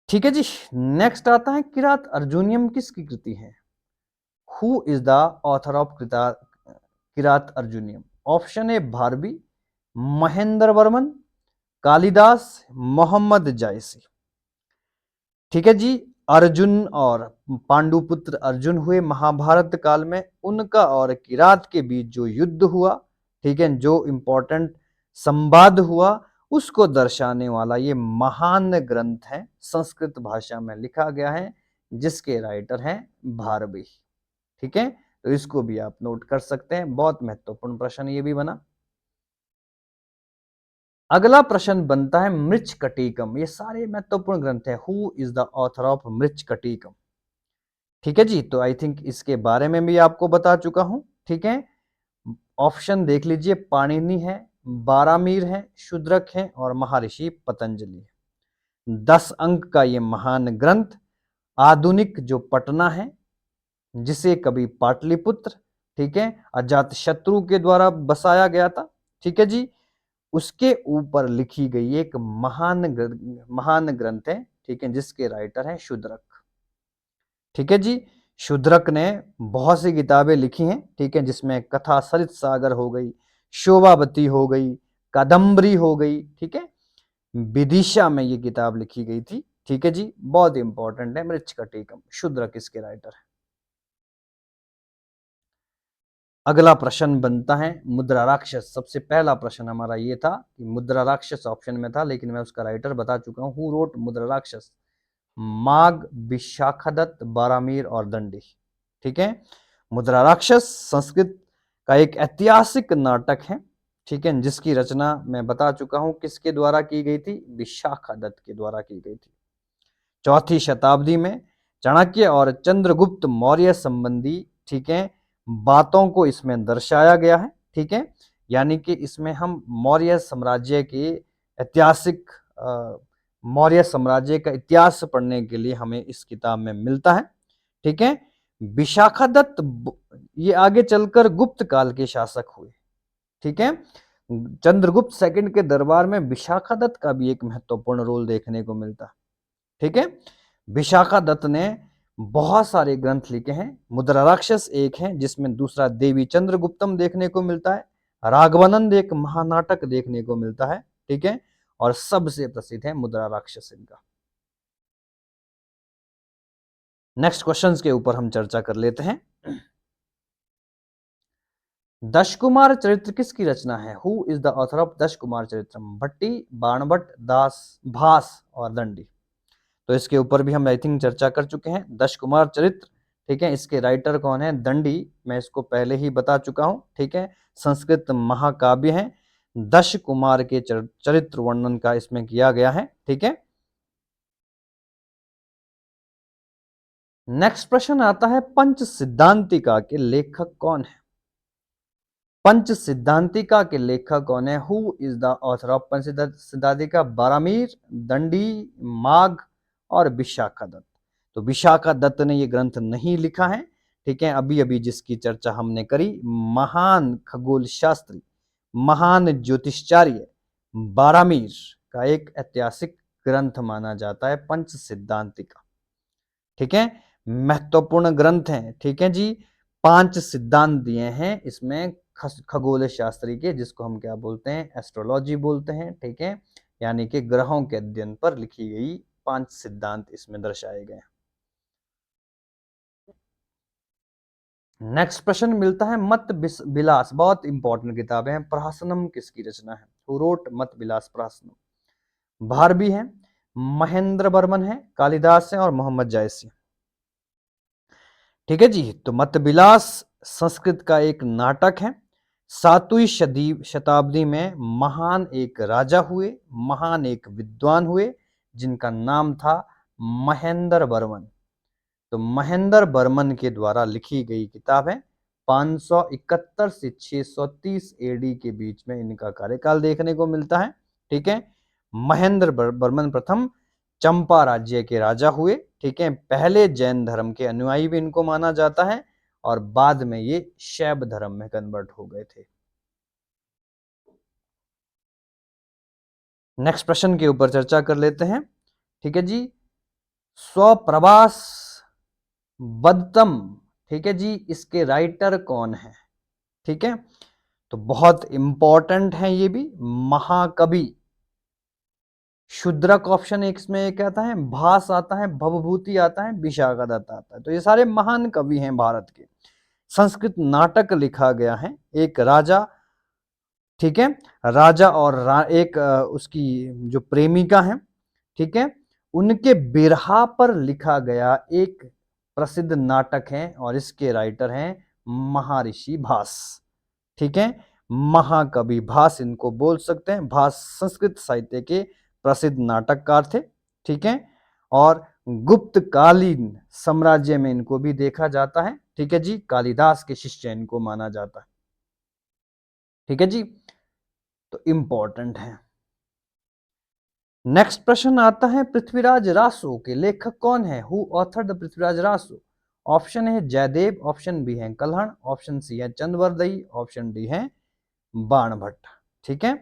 ठीक है जी, नेक्स्ट आता है किरात अर्जुनियम किसकी कृति है? Who is the author of Kirat अर्जुनियम? Option A Bharvi, Mahendra Varman, Kalidas, Mohammad जायसी। ठीक है जी, अर्जुन और पांडुपुत्र अर्जुन हुए महाभारत काल में, उनका और किरात के बीच जो युद्ध हुआ, ठीक है, जो इंपॉर्टेंट संवाद हुआ, उसको दर्शाने वाला ये महान ग्रंथ है, संस्कृत भाषा में लिखा गया है, जिसके राइटर हैं भारवी। ठीक है, तो इसको भी आप नोट कर सकते हैं, बहुत महत्वपूर्ण प्रश्न ये भी बना। अगला प्रश्न बनता है मृच्छकटिकम। ये सारे महत्वपूर्ण ग्रंथ है। Who is the author of Mrichchhakatikam? ठीक है जी, तो आई थिंक इसके बारे में भी आपको बता चुका हूं। ठीक है, ऑप्शन देख लीजिए, पाणिनि है, बारामीर है, शूद्रक है और महर्षि पतंजलि है। 10 अंक का ये महान ग्रंथ आधुनिक जो पटना है, जिसे कभी पाटलिपुत्र, ठीक है, अजात शत्रु के द्वारा बसाया गया था, ठीक है जी, उसके ऊपर लिखी गई एक महान ग्रंथ है, ठीक है, जिसके राइटर हैं शूद्रक। ठीक है जी, शूद्रक ने बहुत सी किताबें लिखी हैं, ठीक है, जिसमें कथा सरित सागर हो गई, शोभावती हो गई, कादम्बरी हो गई, ठीक है, विदिशा में ये किताब लिखी गई थी। ठीक है जी, बहुत इंपॉर्टेंट है मृच्छकटिकम, शूद्रक इसके राइटर है। अगला प्रश्न बनता है मुद्रा राक्षस। सबसे पहला प्रश्न हमारा ये था कि मुद्रा राक्षस ऑप्शन में था, लेकिन मैं उसका राइटर बता चुका हूं। हु रोट मुद्रा राक्षस? माघ, विशाखादत्त, बारामीर और दंडी। ठीक है, मुद्रा राक्षस संस्कृत का एक ऐतिहासिक नाटक है, ठीक है, जिसकी रचना मैं बता चुका हूं किसके द्वारा की गई थी, विशाखादत्त के द्वारा की गई थी। 4वीं शताब्दी में चाणक्य और चंद्रगुप्त मौर्य संबंधी, ठीक है, बातों को इसमें दर्शाया गया है। ठीक है, यानी कि इसमें हम मौर्य साम्राज्य के ऐतिहासिक मौर्य साम्राज्य का इतिहास पढ़ने के लिए हमें इस किताब में मिलता है। ठीक है, विशाखादत्त ये आगे चलकर गुप्त काल के शासक हुए। ठीक है, चंद्रगुप्त सेकंड के दरबार में विशाखादत्त का भी एक महत्वपूर्ण रोल देखने को मिलता है। ठीक है, विशाखादत्त ने बहुत सारे ग्रंथ लिखे हैं। मुद्रा राक्षस एक है, जिसमें दूसरा देवी चंद्रगुप्तम देखने को मिलता है, राघवानंद एक महानाटक देखने को मिलता है। ठीक है, और सबसे प्रसिद्ध है मुद्रा राक्षस इनका। नेक्स्ट क्वेश्चंस के ऊपर हम चर्चा कर लेते हैं। दश कुमार चरित्र किसकी रचना है? Who is the author of दश कुमार चरित्र? भट्टी, बाणभट्ट, दास, भास और दंडी। तो इसके ऊपर भी हम आई थिंक चर्चा कर चुके हैं। दश कुमार चरित्र, ठीक है, इसके राइटर कौन है? दंडी। मैं इसको पहले ही बता चुका हूं। ठीक है, संस्कृत महाकाव्य है। दश कुमार के चरित्र वर्णन का इसमें किया गया है। ठीक है, नेक्स्ट प्रश्न आता है पंच सिद्धांतिका के लेखक कौन है? पंच सिद्धांतिका के लेखक कौन है? Who is the author of Pancha Siddhantika? Varahamihira, Dandi, Magha और विशाखादत्त। तो विशाखादत्त ने ये ग्रंथ नहीं लिखा है। ठीक है, अभी अभी जिसकी चर्चा हमने करी, महान खगोल शास्त्री, महान ज्योतिषाचार्य बारामीर का एक ऐतिहासिक ग्रंथ माना जाता है पंच सिद्धांतिका। ठीक है, महत्वपूर्ण ग्रंथ है। ठीक है जी, 5 सिद्धांत दिए हैं इसमें खगोल शास्त्री के, जिसको हम क्या बोलते हैं? एस्ट्रोलॉजी बोलते हैं। ठीक है, यानी कि ग्रहों के अध्ययन पर लिखी गई 5 सिद्धांत इसमें दर्शाए गए। नेक्स्ट प्रश्न मिलता है मत विलास। बहुत इंपॉर्टेंट किताब है। प्रहसनम किसकी रचना है? हु रोट मत विलास प्रहसनम? भारवी है, महेंद्र बर्मन है, कालिदास है और मोहम्मद जायसी। ठीक है जी, तो मत विलास संस्कृत का एक नाटक है। 7वीं शताब्दी में महान एक राजा हुए, महान एक विद्वान हुए, जिनका नाम था महेंद्र बर्मन। तो महेंद्र बर्मन के द्वारा लिखी गई किताब है। 571 से 630 एडी के बीच में इनका कार्यकाल देखने को मिलता है। ठीक है, महेंद्र बर्मन प्रथम चंपा राज्य के राजा हुए। ठीक है, पहले जैन धर्म के अनुयायी भी इनको माना जाता है और बाद में ये शैव धर्म में कन्वर्ट हो गए थे। नेक्स्ट प्रश्न के ऊपर चर्चा कर लेते हैं। ठीक है जी, स्वप्रवास बदतम, ठीक है जी, इसके राइटर कौन है? ठीक है, तो बहुत इंपॉर्टेंट है ये भी। महाकवि शूद्रक ऑप्शन एक में एक आता है, भास आता है, भवभूति आता है, विशाखादत्त आता है। तो ये सारे महान कवि हैं भारत के। संस्कृत नाटक लिखा गया है, एक राजा, ठीक है, राजा और एक उसकी जो प्रेमिका है, ठीक है, उनके बिरहा पर लिखा गया एक प्रसिद्ध नाटक है और इसके राइटर हैं महर्षि भास, ठीक है, महाकवि भास इनको बोल सकते हैं। भास संस्कृत साहित्य के प्रसिद्ध नाटककार थे, ठीक है, और गुप्तकालीन साम्राज्य में इनको भी देखा जाता है, ठीक है जी, कालिदास के शिष्य इनको माना जाता है, ठीक है जी, तो इंपॉर्टेंट है। नेक्स्ट प्रश्न आता है, पृथ्वीराज रासो के लेखक कौन है? Who author the Prithviraj Raso? Option है जयदेव, ऑप्शन बी है कल्हण, ऑप्शन सी है चंद्रवरदई, ऑप्शन डी है बाणभट्ट, ठीक है।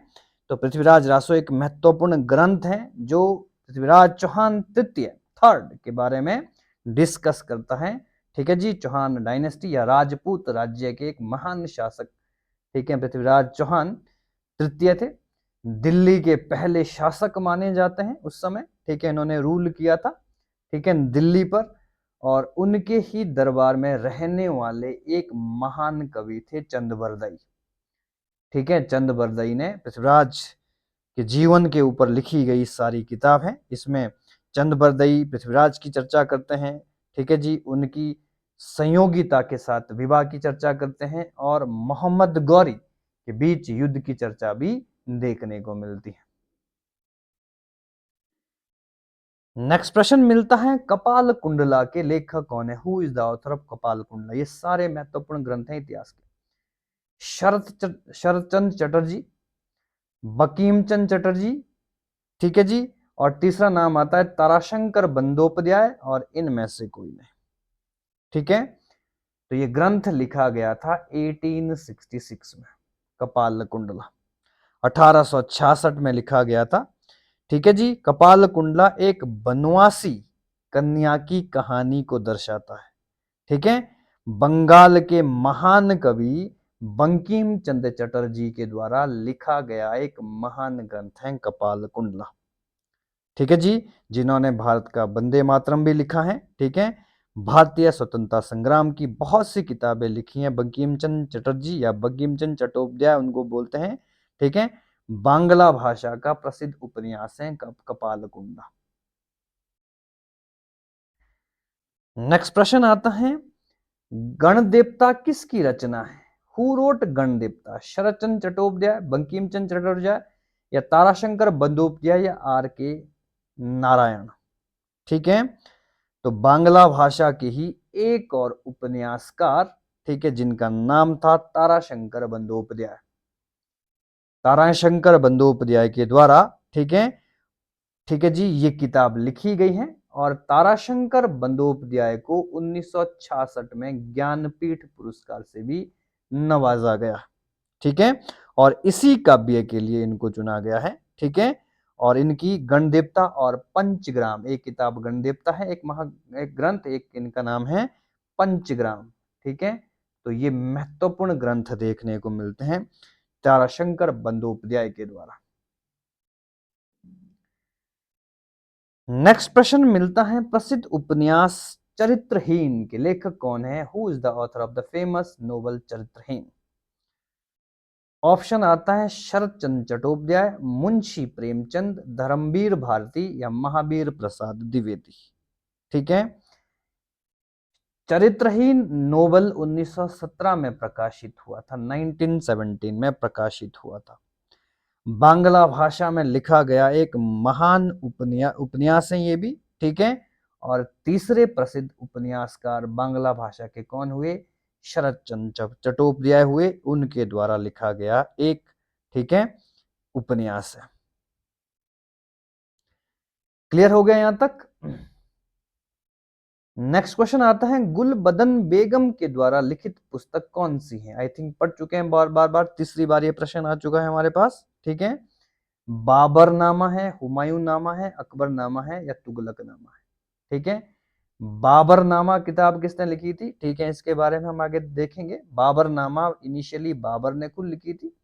तो पृथ्वीराज रासो एक महत्वपूर्ण ग्रंथ है जो पृथ्वीराज चौहान तृतीय, थर्ड के बारे में डिस्कस करता है, ठीक है जी। चौहान डायनेस्टी या राजपूत राज्य के एक महान शासक, ठीक है, पृथ्वीराज चौहान तृतीय थे, दिल्ली के पहले शासक माने जाते हैं उस समय, ठीक है, इन्होंने रूल किया था, ठीक है, दिल्ली पर, और उनके ही दरबार में रहने वाले एक महान कवि थे चंद्रवरदई, ठीक है। चंद्रवरदई ने पृथ्वीराज के जीवन के ऊपर लिखी गई सारी किताब है, इसमें चंद्रवरदई पृथ्वीराज की चर्चा करते हैं, ठीक है जी, उनकी संयोगिता के साथ विवाह की चर्चा करते हैं और मोहम्मद गौरी के बीच युद्ध की चर्चा भी देखने को मिलती है। नेक्स्ट प्रश्न मिलता है, कपाल कुंडला के लेखक कौन है? Who is the author of कपाल कुंडला? ये सारे महत्वपूर्ण ग्रंथ हैं इतिहास के। शरतचंद चटर्जी, बंकिम चंद्र चटर्जी, ठीक है जी, और तीसरा नाम आता है ताराशंकर बंदोपाध्याय, और इनमें से कोई नहीं, ठीक है। तो ये ग्रंथ लिखा गया था 1866 में, कपाल कुंडला 1866 में लिखा गया था, ठीक है जी। कपाल कुंडला एक बनवासी कन्या की कहानी को दर्शाता है, ठीक है। बंगाल के महान कवि बंकिम चंद्र चटर्जी के द्वारा लिखा गया एक महान ग्रंथ है कपाल कुंडला, ठीक है जी, जिन्होंने भारत का वंदे मातरम भी लिखा है, ठीक है। भारतीय स्वतंत्रता संग्राम की बहुत सी किताबें लिखी हैं बंकिम चंद्र चटर्जी या बंकिम चंद्र चट्टोपाध्याय उनको बोलते हैं, ठीक है। बांग्ला भाषा का प्रसिद्ध उपन्यास है कपाल कुंडला। नेक्स्ट प्रश्न आता है, गणदेवता किसकी रचना है? Who wrote Ganadevata? शरतचंद्र चट्टोपाध्याय, बंकिम चंद्र चट्टोपाध्याय, या ताराशंकर बंदोपाध्याय, या आर के नारायण, ठीक है। तो बांग्ला भाषा के ही एक और उपन्यासकार, ठीक है, जिनका नाम था ताराशंकर बंदोपाध्याय, ताराशंकर बंदोपाध्याय के द्वारा, ठीक है, ठीक है जी, ये किताब लिखी गई है, और ताराशंकर बंदोपाध्याय को 1966 में ज्ञानपीठ पुरस्कार से भी नवाजा गया, ठीक है, और इसी काव्य के लिए इनको चुना गया है, ठीक है। और इनकी गणदेवता और पंचग्राम, एक किताब गणदेवता है, एक ग्रंथ, एक इनका नाम है पंचग्राम, ठीक है। तो ये महत्वपूर्ण ग्रंथ देखने को मिलते हैं ताराशंकर बंदोपाध्याय के द्वारा। नेक्स्ट प्रश्न मिलता है, प्रसिद्ध उपन्यास चरित्रहीन के लेखक कौन है? Who is the author of the famous novel Charitraheen? Option आता है शरत चंद्र चट्टोपाध्याय, मुंशी प्रेमचंद, धर्मवीर भारती, या महावीर प्रसाद द्विवेदी, ठीक है। चरित्रहीन नोवेल 1917 में प्रकाशित हुआ था, 1917 में प्रकाशित हुआ था। बांग्ला भाषा में लिखा गया एक महान उपन्यास है ये भी, ठीक है। और तीसरे प्रसिद्ध उपन्यासकार बांग्ला भाषा के कौन हुए? शरत चंद्र चट्टोपाध्याय हुए, उनके द्वारा लिखा गया एक, ठीक है, उपन्यास है। क्लियर हो गया यहां तक? नेक्स्ट क्वेश्चन आता है, गुलबदन बेगम के द्वारा लिखित पुस्तक कौन सी है? आई थिंक पढ़ चुके हैं बार, तीसरी बार ये प्रश्न आ चुका है हमारे पास, ठीक है। बाबर नामा है, हुमायूं नामा है, अकबर नामा है, या तुगलक नामा है, ठीक है। बाबर नामा किताब किसने लिखी थी? ठीक है, इसके बारे में हम आगे देखेंगे। बाबर नामा इनिशियली बाबर ने खुद लिखी थी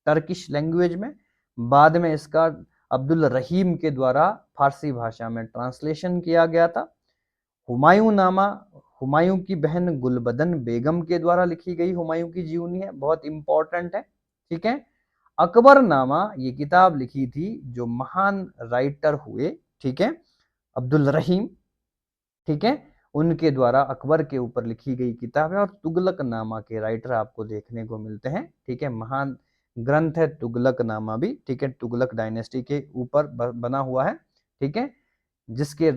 टर्किश लैंग्वेज में, बाद में इसका अब्दुल रहीम के द्वारा फारसी भाषा में ट्रांसलेशन किया गया था। हुमायूं नामा हुमायूं की बहन गुलबदन बेगम के द्वारा लिखी गई हुमायूं की जीवनी है, बहुत इंपॉर्टेंट है। ठीक है। अकबरनामा ये किताब लिखी थी जो महान राइटर हुए, ठीक है, अब्दुल रहीम, ठीक है, उनके द्वारा अकबर के ऊपर लिखी गई किताब है। और तुगलकनामा के राइटर आपको देखने को मिलते हैं, ठीक है, महान ग्रंथ है तुगलकनामा भी, ठीक है, तुगलक डायनेस्टी के ऊपर बना हुआ है, ठीक है, जिसके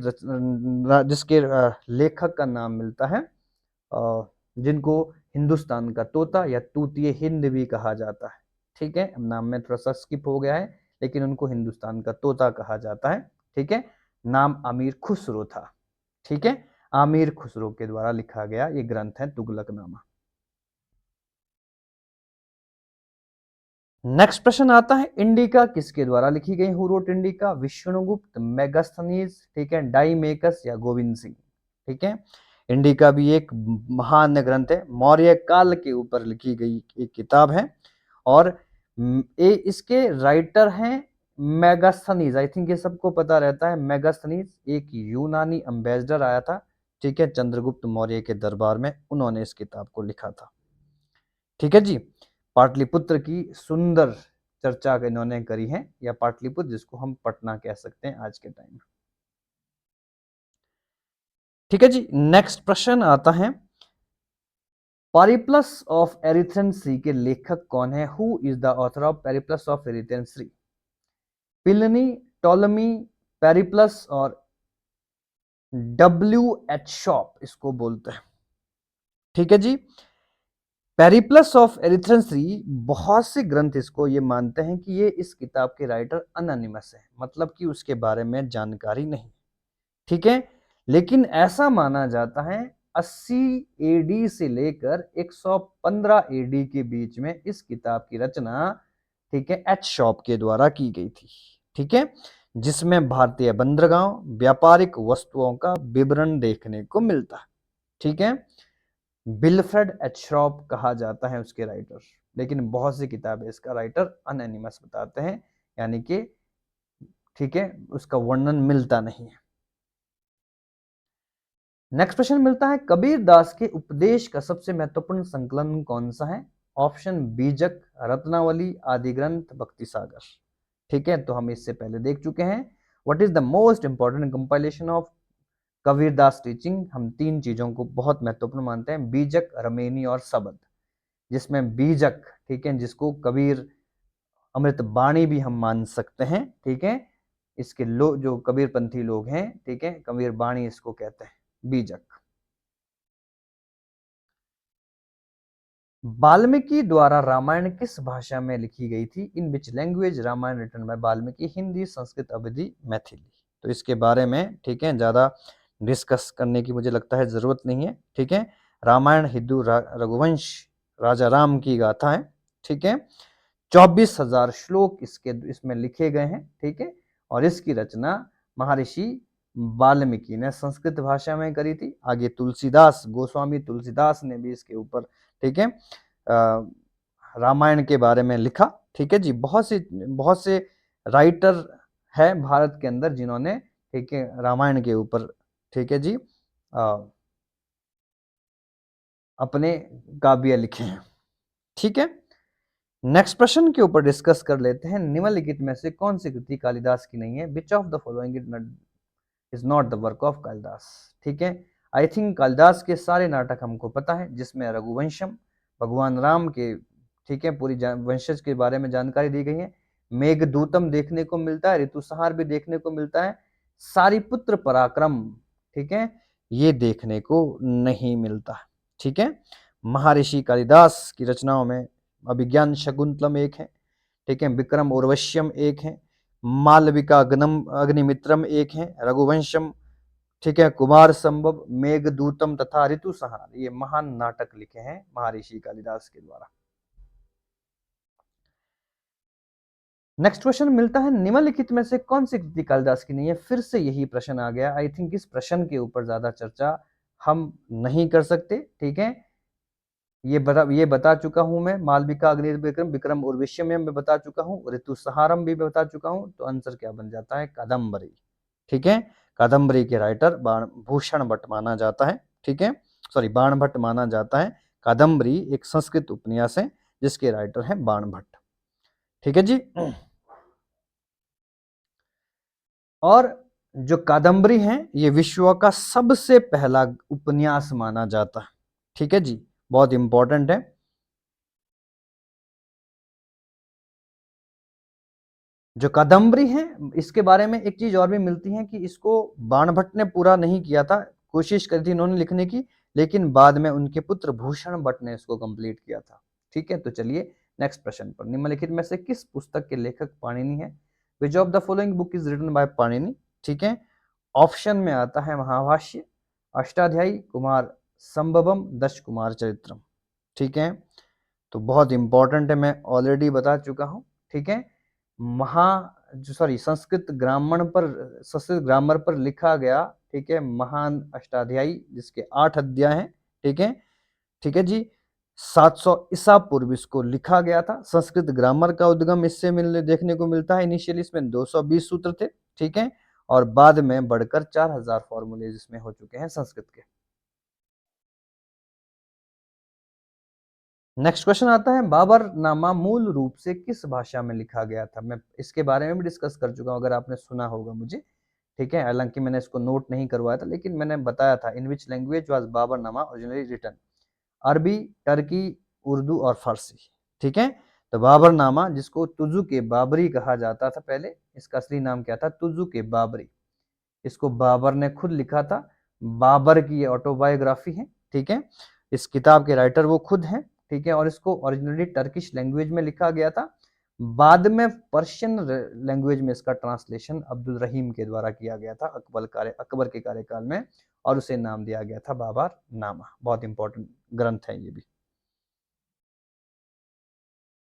लेखक का नाम मिलता है, जिनको हिंदुस्तान का तोता या तूतिए हिंद भी कहा जाता है। ठीक है, नाम में थोड़ा सा स्किप हो गया है, लेकिन उनको हिंदुस्तान का तोता कहा जाता है। ठीक है, नाम अमीर खुसरो था। ठीक है, आमिर खुसरो के द्वारा लिखा गया ये ग्रंथ है तुगलकनामा। नेक्स्ट प्रश्न आता है, इंडिका किसके द्वारा लिखी गई? Who wrote indica? Vishnugupta, Megasthenes, ठीक है, डाइमेकस या गोविंद सिंह? ठीक है, इंडिका भी एक महान ग्रंथ है, मौर्य काल के ऊपर लिखी गई एक किताब है। और इसके राइटर हैं मेगास्थनीज। आई थिंक ये सबको पता रहता है। मेगास्थनीज एक यूनानी एम्बेसडर आया था, ठीक है, चंद्रगुप्त मौर्य के दरबार में, उन्होंने इस किताब को लिखा था। ठीक है जी, पाटलिपुत्र की सुंदर चर्चा इन्होंने करी है, या पाटलिपुत्र जिसको हम पटना कह सकते हैं आज के टाइम में। ठीक है जी, नेक्स्ट प्रश्न आता है, पेरिप्लस ऑफ एरिथ्रेन सी के लेखक कौन है? Who is the author of Periplus of Erythraean Sea? Pliny, Ptolemy, Periplus और W.H. शॉप इसको बोलते हैं। ठीक है जी, पेरिप्लस ऑफ एरिथ्रेन सी, बहुत से ग्रंथ इसको ये मानते हैं कि ये इस किताब के राइटर अनोनिमस है, मतलब कि उसके बारे में जानकारी नहीं। ठीक है, लेकिन ऐसा माना जाता है 80 एडी से लेकर 115 एडी के बीच में इस किताब की रचना, ठीक है, एच शॉप के द्वारा की गई थी। ठीक है, जिसमें भारतीय बंदरगांव, व्यापारिक वस्तुओं का विवरण देखने को मिलता है। ठीक है, विल्फ्रेड एच शॉप कहा जाता है उसके राइटर, लेकिन बहुत सी किताबें इसका राइटर अनोनिमस बताते हैं, यानी कि, ठीक है, उसका वर्णन मिलता नहीं है। नेक्स्ट प्रश्न मिलता है, कबीर दास के उपदेश का सबसे महत्वपूर्ण संकलन कौन सा है? ऑप्शन बीजक, रत्नावली, आदि ग्रंथ, भक्ति सागर। ठीक है, तो हम इससे पहले देख चुके हैं। What is the most important compilation of Kabir Das teaching? हम तीन चीजों को बहुत महत्वपूर्ण मानते हैं, बीजक, रमेनी और शब्द। जिसमें बीजक, ठीक है, जिसको कबीर अमृत बाणी भी हम मान सकते हैं। ठीक है, इसके लोग जो कबीरपंथी लोग हैं, ठीक है, कबीर बाणी इसको कहते हैं, बीजक। वाल्मीकि द्वारा रामायण किस भाषा में लिखी गई थी? In which language Ramayan written by Valmiki? Hindi, Sanskrit, Awadhi, Maithili? तो इसके बारे में, ठीक है, ज्यादा डिस्कस करने की मुझे लगता है जरूरत नहीं है। ठीक है, रामायण हिंदू रघुवंश राजा राम की गाथा है। ठीक है, 24,000 श्लोक इसमें लिखे गए हैं। ठीक है, और इसकी रचना महर्षि वाल्मीकि ने संस्कृत भाषा में करी थी। आगे तुलसीदास, गोस्वामी तुलसीदास ने भी इसके ऊपर, ठीक है, रामायण के बारे में लिखा। ठीक है जी, बहुत से राइटर है भारत के अंदर जिन्होंने, ठीक है, रामायण के ऊपर, ठीक है जी, अपने काव्य लिखे हैं। ठीक है, नेक्स्ट प्रश्न के ऊपर डिस्कस कर लेते हैं, निम्नलिखित में से कौन सी कृति कालिदास की नहीं है? Which of the following is not the work of Kalidas? ठीक है, आई थिंक कालिदास के सारे नाटक हमको पता है, जिसमें रघुवंशम, भगवान राम के, ठीक है, पूरी वंशज के बारे में जानकारी दी गई है। मेघदूतम देखने को मिलता है, ऋतुसंहार भी देखने को मिलता है, सारिपुत्र पराक्रम, ठीक है, ये देखने को नहीं मिलता। ठीक है, महर्षि कालिदास की रचनाओं में अभिज्ञान शकुंतलम एक है, ठीक है, विक्रम उर्वश्यम एक है, मालविका अग्निमित्रम एक है, रघुवंशम, ठीक है, कुमार संभव, मेघदूतम तथा ऋतुसंहार, ये महान नाटक लिखे हैं महर्षि कालिदास के द्वारा। नेक्स्ट क्वेश्चन मिलता है, निम्नलिखित में से कौन सी कृति कालिदास की नहीं है? फिर से यही प्रश्न आ गया। आई थिंक इस प्रश्न के ऊपर ज्यादा चर्चा हम नहीं कर सकते। ठीक है, ये बता चुका हूं मैं। मालविका अग्निर्विक्रम विक्रम उर्वश्यम मैं बता चुका हूं। ऋतुसंहारम भी बता चुका हूं। तो आंसर क्या बन जाता है? कादम्बरी। ठीक है, कादम्बरी के राइटर भूषण भट्ट माना जाता है। ठीक है, सॉरी बाण भट्ट माना जाता है। कादम्बरी एक संस्कृत उपन्यास है जिसके राइटर हैं बाण भट्ट। ठीक है जी। और जो कादम्बरी है ये विश्व का सबसे पहला उपन्यास माना जाता है। ठीक है जी, बहुत इंपॉर्टेंट है। जो कादम्बरी है इसके बारे में एक चीज और भी मिलती है कि इसको बाण भट्ट ने पूरा नहीं किया था, कोशिश करी थी इन्होंने लिखने की, लेकिन बाद में उनके पुत्र भूषण भट्ट ने इसको कंप्लीट किया था। ठीक है, तो चलिए नेक्स्ट प्रश्न पर। निम्नलिखित में से किस पुस्तक के लेखक पाणिनि है? Which of the following book is written by Panini? ठीक है, ऑप्शन में आता है महाभाष्य, अष्टाध्यायी, कुमार संभवम, दश कुमार चरित्रम। ठीक है, तो बहुत इंपॉर्टेंट है, मैं ऑलरेडी बता चुका हूं। ठीक है, महा जो सॉरी संस्कृत ग्रामर पर लिखा गया, ठीक है, महान अष्टाध्यायी जिसके 8 अध्याय हैं। ठीक है, ठीक है जी। 700 ईसा पूर्व इसको लिखा गया था। संस्कृत ग्रामर का उद्गम इससे मिलने देखने को मिलता है। इनिशियली इसमें 220 सूत्र थे। ठीक है, और बाद में बढ़कर 4000 फॉर्मूले इसमें हो चुके हैं संस्कृत के। नेक्स्ट क्वेश्चन आता है, बाबरनामा मूल रूप से किस भाषा में लिखा गया था? मैं इसके बारे में भी डिस्कस कर चुका हूं, अगर आपने सुना होगा मुझे। ठीक है, हालांकि मैंने इसको नोट नहीं करवाया था, लेकिन मैंने बताया था in which language was Baburnama originally written? अरबी, टर्की, उर्दू और फारसी। ठीक है, तो बाबरनामा जिसको तुजु के बाबरी कहा जाता था पहले, इसका असली नाम क्या था? तुजु के बाबरी। इसको बाबर ने खुद लिखा था। बाबर की ये ऑटोबायोग्राफी है। ठीक है, इस किताब के राइटर वो खुद हैं। ठीक है, और इसको ओरिजिनली टर्किश लैंग्वेज में लिखा गया था। बाद में पर्शियन लैंग्वेज में इसका ट्रांसलेशन अब्दुल रहीम के द्वारा किया गया था अकबर के कार्यकाल में, और उसे नाम दिया गया था बाबर नामा। बहुत इंपॉर्टेंट ग्रंथ है ये भी।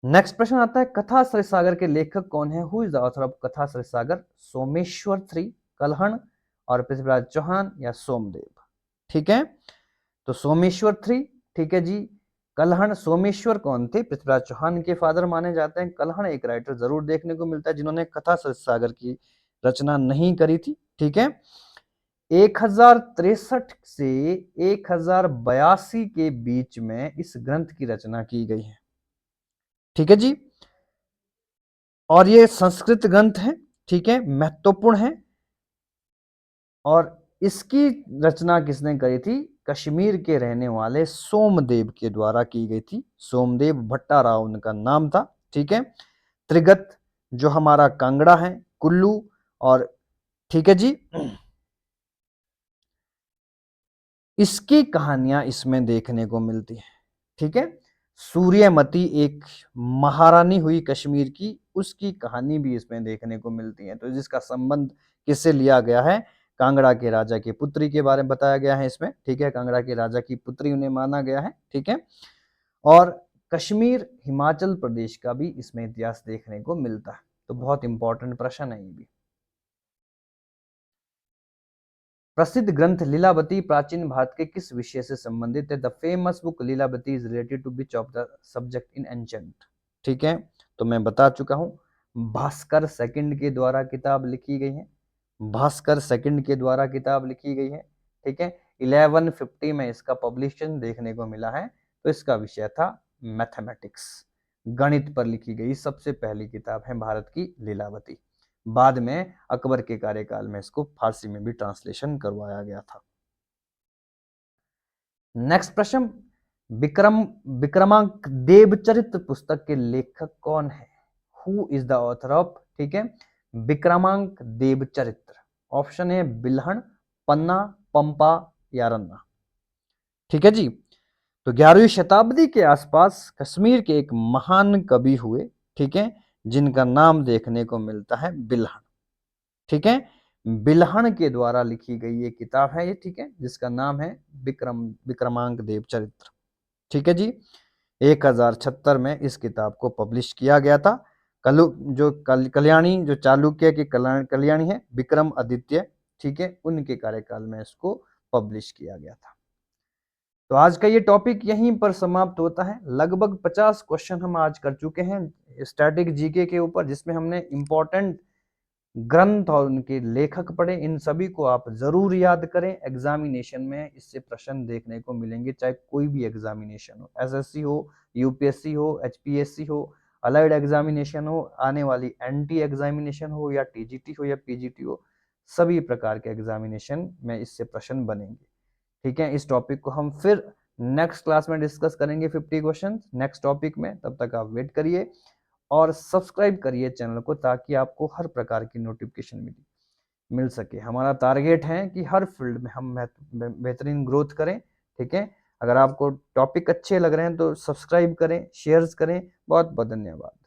नेक्स्ट प्रश्न आता है, कथा सागर के लेखक कौन है? Who is the author of कथा सागर? सोमेश्वर थ्री, कलहण और पृथ्वीराज चौहान या सोमदेव? ठीक है, तो सोमेश्वर थ्री। ठीक है जी। कलहण, सोमेश्वर कौन थे? पृथ्वीराज चौहान के फादर माने जाते हैं। कलहण एक राइटर जरूर देखने को मिलता है जिन्होंने कथा सागर की रचना नहीं करी थी। ठीक है, 1063 से 1082 के बीच में इस ग्रंथ की रचना की गई है। ठीक है जी, और ये संस्कृत ग्रंथ है। ठीक है, महत्वपूर्ण है। और इसकी रचना किसने करी थी? कश्मीर के रहने वाले सोमदेव के द्वारा की गई थी। सोमदेव भट्टाराव उनका नाम था। ठीक है, त्रिगत जो हमारा कांगड़ा है, कुल्लू, और ठीक है जी, इसकी कहानियां इसमें देखने को मिलती है। ठीक है, सूर्यमती एक महारानी हुई कश्मीर की, उसकी कहानी भी इसमें देखने को मिलती है। तो जिसका संबंध किससे लिया गया है? कांगड़ा के राजा की पुत्री के बारे में बताया गया है इसमें। ठीक है, कांगड़ा के राजा की पुत्री उन्हें माना गया है। ठीक है, और कश्मीर हिमाचल प्रदेश का भी इसमें इतिहास देखने को मिलता है। तो बहुत इंपॉर्टेंट प्रश्न है ये भी। प्रसिद्ध ग्रंथ लीलावती प्राचीन भारत के किस विषय से संबंधित है? The famous book Lilavati is related to which of the subject in ancient? ठीक है, तो मैं बता चुका हूं, भास्कर सेकंड के द्वारा किताब लिखी गई है। भास्कर सेकंड के द्वारा किताब लिखी गई है। ठीक है, 1150 में इसका पब्लिशन देखने को मिला है। तो इसका विषय था मैथमेटिक्स, गणित पर लिखी गई सबसे पहली किताब है भारत की लीलावती। बाद में अकबर के कार्यकाल में इसको फारसी में भी ट्रांसलेशन करवाया गया था। नेक्स्ट प्रश्न, विक्रम विक्रमांक देवचरित्र पुस्तक के लेखक कौन है? Who is the author of, ठीक है, विक्रमांक देवचरित्र? ऑप्शन है बिल्हण, पन्ना, पंपा या रन्ना। ठीक है जी, तो 11वीं शताब्दी के आसपास कश्मीर के एक महान कवि हुए। ठीक है, जिनका नाम देखने को मिलता है बिल्हण। ठीक है, बिल्हण के द्वारा लिखी गई ये किताब है ये। ठीक है, जिसका नाम है विक्रमांक देव चरित्र। ठीक है जी, 1076 में इस किताब को पब्लिश किया गया था। कल्याणी जो चालुक्य के कल्याणी है, विक्रम आदित्य, ठीक है, उनके कार्यकाल में इसको पब्लिश किया गया था। तो आज का ये टॉपिक यहीं पर समाप्त होता है। लगभग 50 क्वेश्चन हम आज कर चुके हैं स्टैटिक जीके के ऊपर, जिसमें हमने इंपॉर्टेंट ग्रंथ और उनके लेखक पढ़े। इन सभी को आप जरूर याद करें, एग्जामिनेशन में इससे प्रश्न देखने को मिलेंगे, चाहे कोई भी एग्जामिनेशन हो, एसएससी हो, यूपीएससी हो, एचपीएससी हो, अलाइड एग्जामिनेशन हो, आने वाली एनटी एग्जामिनेशन हो, या टीजीटी हो या पीजीटी हो, सभी प्रकार के एग्जामिनेशन में इससे प्रश्न बनेंगे। ठीक है, इस टॉपिक को हम फिर नेक्स्ट क्लास में डिस्कस करेंगे 50 क्वेश्चन नेक्स्ट टॉपिक में। तब तक आप वेट करिए और सब्सक्राइब करिए चैनल को, ताकि आपको हर प्रकार की नोटिफिकेशन मिल सके। हमारा टारगेट है कि हर फील्ड में हम बेहतरीन ग्रोथ करें। ठीक है, अगर आपको टॉपिक अच्छे लग रहे हैं तो सब्सक्राइब करें, शेयर्स करें। बहुत बहुत धन्यवाद।